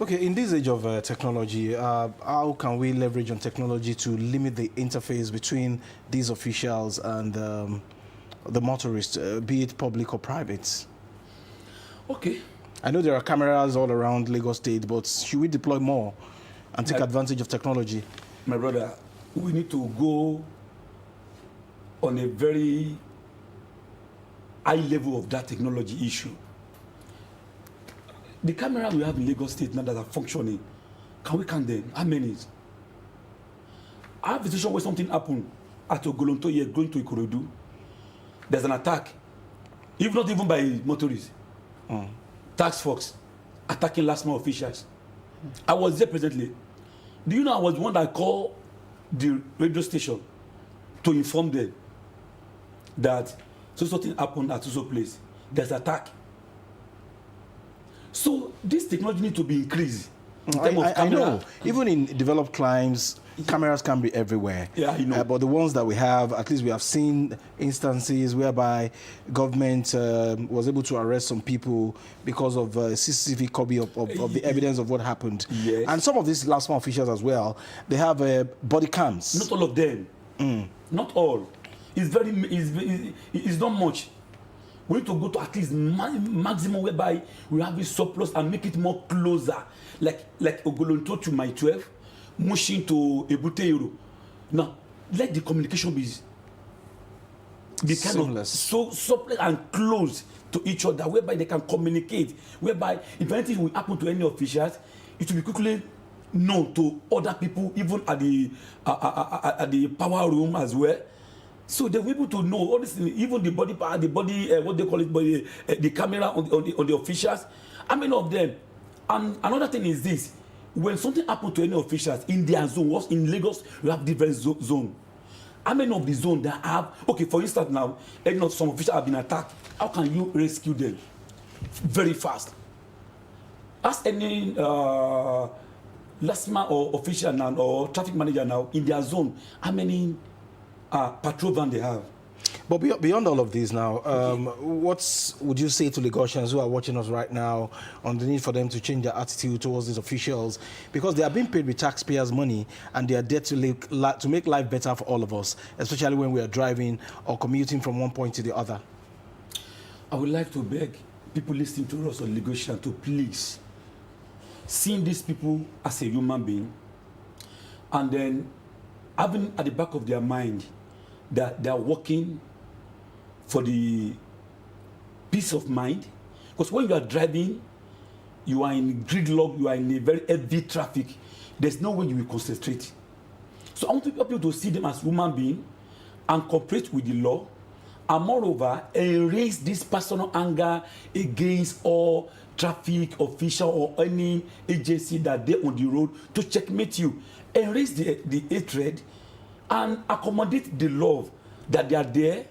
Okay, in this age of technology, how can we leverage on technology to limit the interface between these officials and the motorists, be it public or private? Okay. I know there are cameras all around Lagos State, but should we deploy more and take advantage of technology? My brother, we need to go on a very high level of that technology issue. The cameras we have in Lagos State now that are functioning, can we count them? How many? I have a situation where something happened at Ogolonto here going to Ikorodu. There's an attack, not even by motorists. Task force attacking LASMA officials. I was there presently. Do you know I was the one that called the radio station to inform them that something happened at so place. There's attack. So this technology needs to be increased. in terms of I camera. know. Even in developed climes, cameras can be everywhere. Yeah, I know. But the ones that we have, at least we have seen instances whereby government was able to arrest some people because of a CCTV copy of the evidence of what happened. Yes. And some of these last one officials as well, they have body cams. Not all of them. Not all. It's not much. We need to go to at least maximum whereby we have a surplus and make it more closer. Like Ogolonto to my 12, Mushin to Ebute Euro. Now, let the communication be kind seamless. of so supple and close to each other, whereby they can communicate, whereby if anything will happen to any officials, it will be quickly known to other people, even at the power room as well. So they're able to know all this, even the body part, what they call it, the camera on the officials. How many of them? And another thing is this: when something happens to any officials in their zone, in Lagos, you have different zone. How many of the zone that have? Okay, for instance, now, some officials have been attacked. How can you rescue them very fast? Ask any LASMA or official now or traffic manager now in their zone, how many patrol van they have. But beyond all of these now, what would you say to Lagosians who are watching us right now on the need for them to change their attitude towards these officials? Because they are being paid with taxpayers' money and they are there to make life better for all of us, especially when we are driving or commuting from one point to the other. I would like to beg people listening to us on Lagosian to please seeing these people as a human being and then having at the back of their mind that they are working for the peace of mind. Because when you are driving, you are in gridlock, you are in a very heavy traffic, there's no way you will concentrate. So I want people to see them as human beings and cooperate with the law, and moreover, erase this personal anger against all traffic official or any agency that they on the road to checkmate you. Erase the hatred and accommodate the love that they are there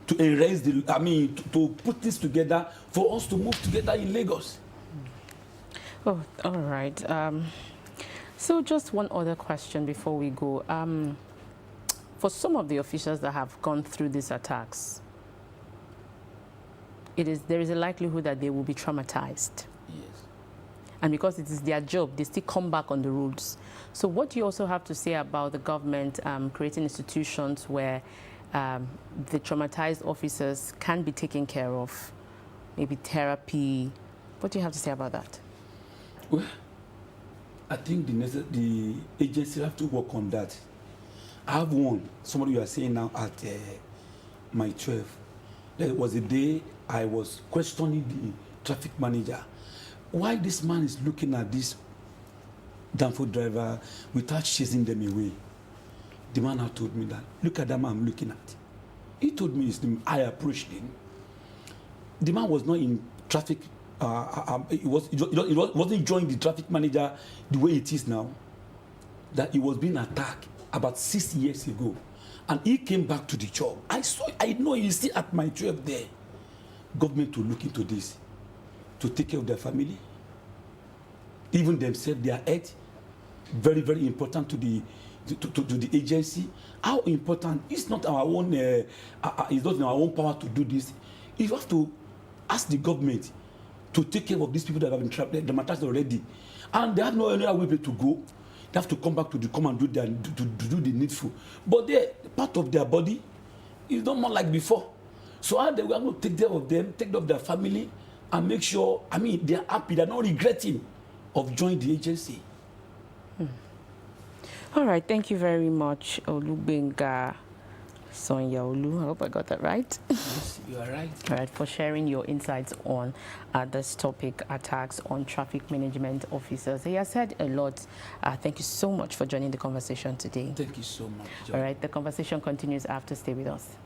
to erase to put this together for us to move together in Lagos. Oh, all right. So just one other question before we go. For some of the officials that have gone through these attacks, there is a likelihood that they will be traumatized. Yes. And because it is their job, they still come back on the roads. So what do you also have to say about the government creating institutions where the traumatized officers can be taken care of, maybe therapy? What do you have to say about that? Well, I think the agency have to work on that. I have one, somebody you are saying now at my 12. There was a day I was questioning the traffic manager. Why this man is looking at this Danfo driver without chasing them away? The man had told me that, look at that man I'm looking at. He told me his name. I approached him. The man was not in traffic. He wasn't enjoying the traffic manager the way it is now. That he was being attacked about 6 years ago. And he came back to the job. I know he's still at my 12 there. Government to look into this, to take care of their family, even themselves, their health. Very, very important to the agency. How important? It's not our own. It's not in our own power to do this. You have to ask the government to take care of these people that have been traumatized already, and they have no other way to go. They have to come back to do the needful. But part of their body is not more like before. So how they are going to take care of them, take care of their family, and make sure, they are happy, they're not regretting of joining the agency. All right, thank you very much, Olubenga Sonyaolu. I hope I got that right. Yes, you are right. All right, for sharing your insights on this topic, attacks on traffic management officers. He has said a lot. Thank you so much for joining the conversation today. Thank you so much. All right, the conversation continues after. Stay with us.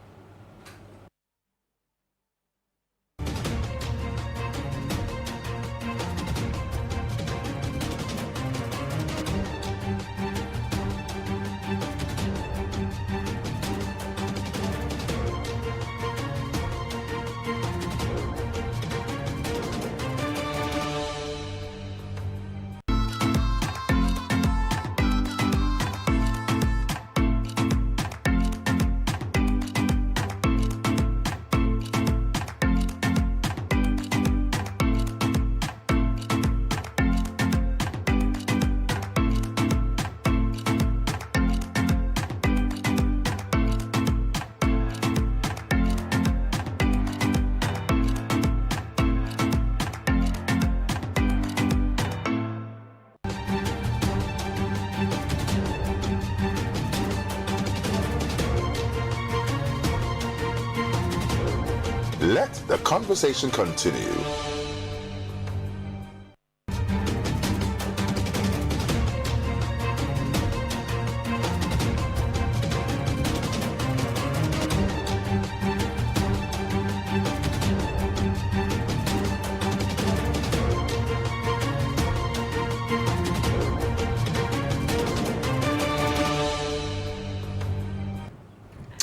Let the conversation continue.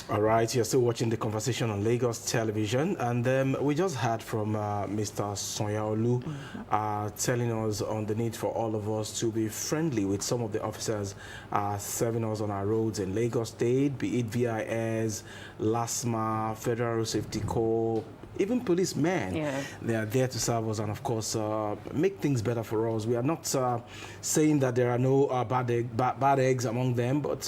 All right, you're still watching the conversation on Lagos television, and we just heard from Mr. Sonyaolu telling us on the need for all of us to be friendly with some of the officers serving us on our roads in Lagos State, be it VIS, LASMA, Federal Road Safety Corps, even policemen. Yeah. They are there to serve us and, of course, make things better for us. We are not saying that there are no bad eggs among them, but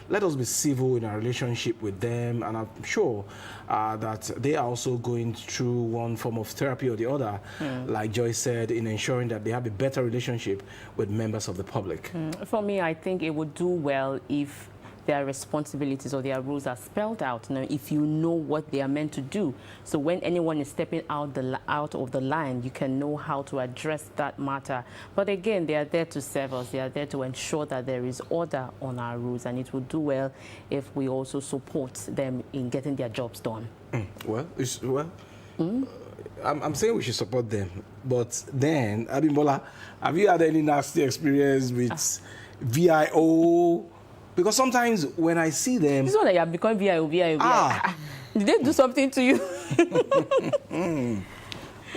let us be civil in our relationship with them, and I'm sure that they are also going through one form of therapy or the other, like Joyce said, in ensuring that they have a better relationship with members of the public. For me, I think it would do well if their responsibilities or their rules are spelled out. Now, if you know what they are meant to do, so when anyone is stepping out of the line, you can know how to address that matter. But again, they are there to serve us. They are there to ensure that there is order on our roads, and it would do well if we also support them in getting their jobs done. I'm saying we should support them, but then, Abimbola, have you had any nasty experience with VIO? Because sometimes when I see them... This one that you have become VIO. Did they do something to you?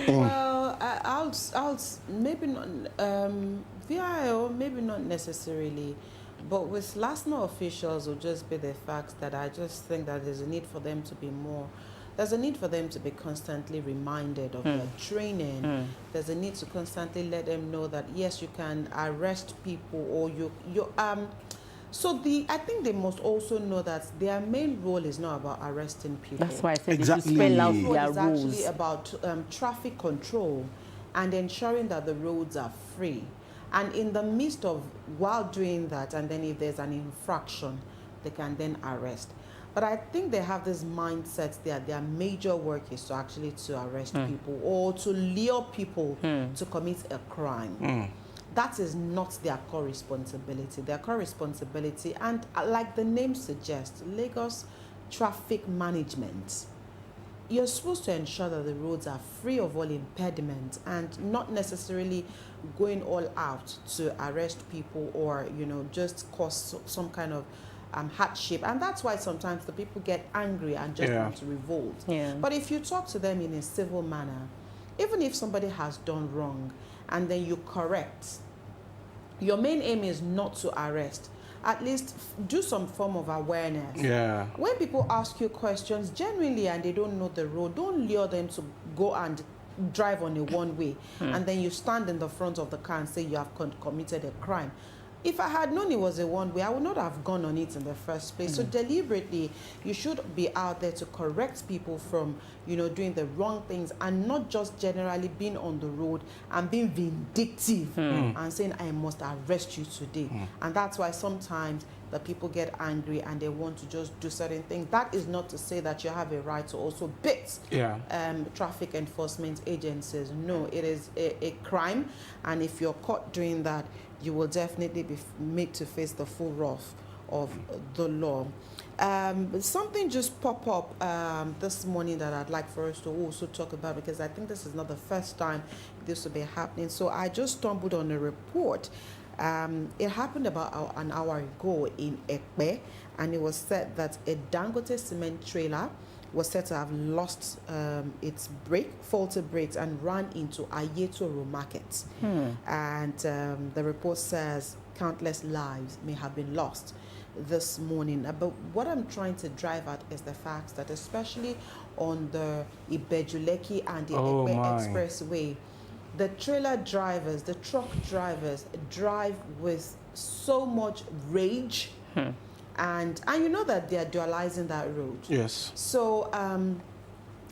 Well, I'll maybe not, VIO, maybe not necessarily, but with LASMA officials will just be the fact that I just think that there's a need for them to be more, there's a need for them to be constantly reminded of their training. There's a need to constantly let them know that, yes, you can arrest people, or so I think they must also know that their main role is not about arresting people. That's why I think they should spell out their It's rules. actually about traffic control and ensuring that the roads are free. And in the midst of, while doing that, and then if there's an infraction, they can then arrest. But I think they have this mindset that their major work is to actually arrest people or to lure people to commit a crime. That is not their core responsibility. Their core responsibility, and like the name suggests, Lagos Traffic Management, you're supposed to ensure that the roads are free of all impediments and not necessarily going all out to arrest people or, just cause some kind of hardship. And that's why sometimes the people get angry and just want to revolt. But if you talk to them in a civil manner, even if somebody has done wrong and then you correct, your main aim is not to arrest. At least do some form of awareness. When people ask you questions genuinely and they don't know the road, don't lure them to go and drive on a one-way and then you stand in the front of the car and say you have committed a crime. If I had known it was a one-way, I would not have gone on it in the first place. So deliberately, you should be out there to correct people from, doing the wrong things and not just generally being on the road and being vindictive and saying, I must arrest you today. And that's why sometimes the people get angry and they want to just do certain things. That is not to say that you have a right to also beat traffic enforcement agencies. No, it is a crime. And if you're caught doing that, you will definitely be made to face the full wrath of the law. Something just popped up this morning that I'd like for us to also talk about, because I think this is not the first time this will be happening. So I just stumbled on a report. It happened about an hour ago in Ekpe, and it was said that a Dangote cement trailer was said to have lost its faulty brakes and ran into Ayetoro Market. And the report says countless lives may have been lost this morning. But what I'm trying to drive at is the fact that especially on the Ibejuleki and the Ekpe Expressway, the trailer drivers, the truck drivers drive with so much rage. And you know that they are dualizing that road. Yes. So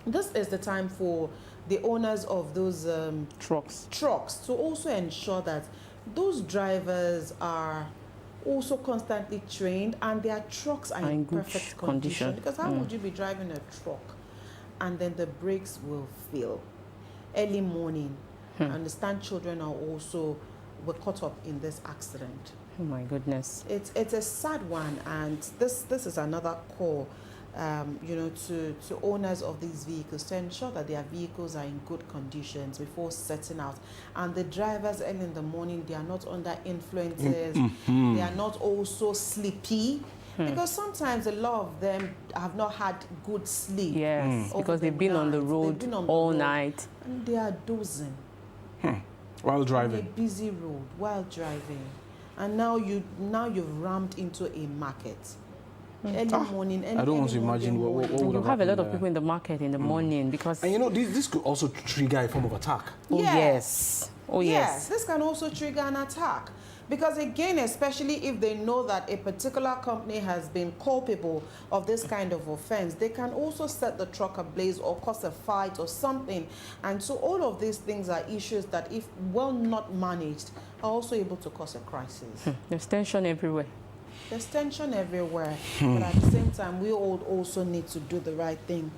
this is the time for the owners of those trucks to also ensure that those drivers are also constantly trained and their trucks are in perfect condition. Because how would you be driving a truck and then the brakes will fail. Early morning. I understand children are also were caught up in this accident. Oh my goodness. It's a sad one, and this is another call, to owners of these vehicles to ensure that their vehicles are in good conditions before setting out. And the drivers early in the morning, they are not under influences. They are not also sleepy. Because sometimes a lot of them have not had good sleep. Yes, because they've been on the road all night. And they are dozing. While driving. On a busy road, while driving. And now you've rammed into a market. Early morning. I don't want to imagine what would you have a lot of there. people in the market in the morning because... And this could also trigger a form of attack. Oh, yes. Oh, yes. This can also trigger an attack. Because again, especially if they know that a particular company has been culpable of this kind of offense, they can also set the truck ablaze or cause a fight or something. And so all of these things are issues that, if well not managed, are also able to cause a crisis. There's tension everywhere. There's tension everywhere, but at the same time, we all also need to do the right thing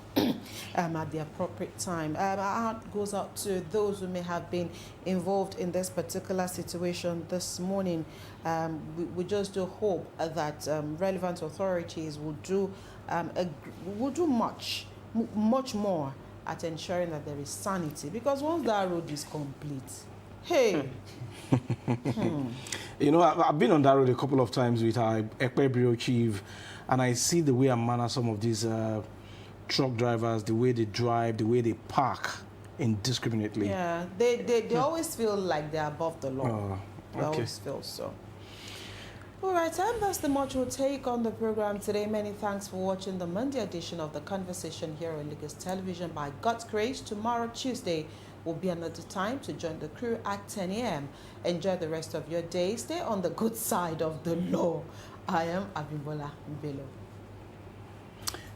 at the appropriate time. Our heart goes out to those who may have been involved in this particular situation this morning. We just do hope that relevant authorities will do much more at ensuring that there is sanity. Because once that road is complete, hey. I've been on that road a couple of times with our Ekpe Bureau chief, and I see the way and manner some of these truck drivers, the way they drive, the way they park indiscriminately. Yeah, they always feel like they're above the law. Okay. They always feel so. All right, and that's the much we'll take on the program today. Many thanks for watching the Monday edition of The Conversation here on Lagos Television. By God's grace, tomorrow, Tuesday, will be another time to join the crew at 10 a.m. Enjoy the rest of your day. Stay on the good side of the law. I am Abimbola Mbelo.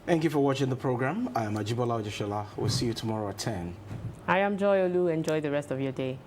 Thank you for watching the program. I am Ajibola Ojishola. We'll see you tomorrow at 10. I am Joy Olu. Enjoy the rest of your day.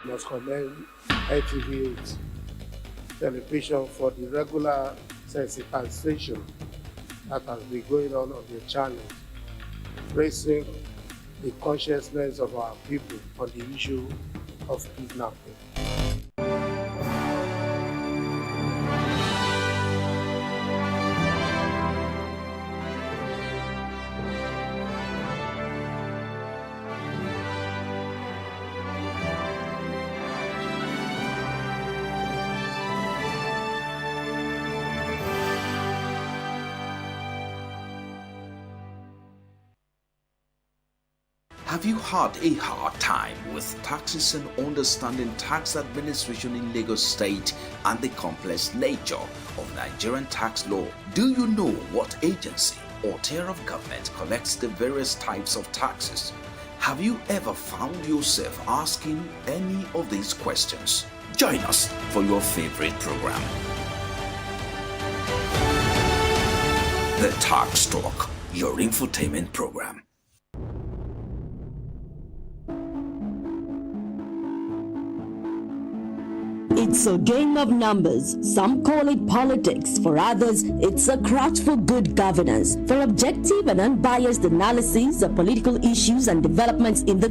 Must commend ITV8 television for the regular sensitization that has been going on their channel, raising the consciousness of our people on the issue of kidnapping. Have you had a hard time with taxes and understanding tax administration in Lagos State and the complex nature of Nigerian tax law? Do you know what agency or tier of government collects the various types of taxes? Have you ever found yourself asking any of these questions? Join us for your favorite program, The Tax Talk, your infotainment program. It's a game of numbers. Some call it politics. For others, it's a crouch for good governance. For objective and unbiased analysis of political issues and developments in the country,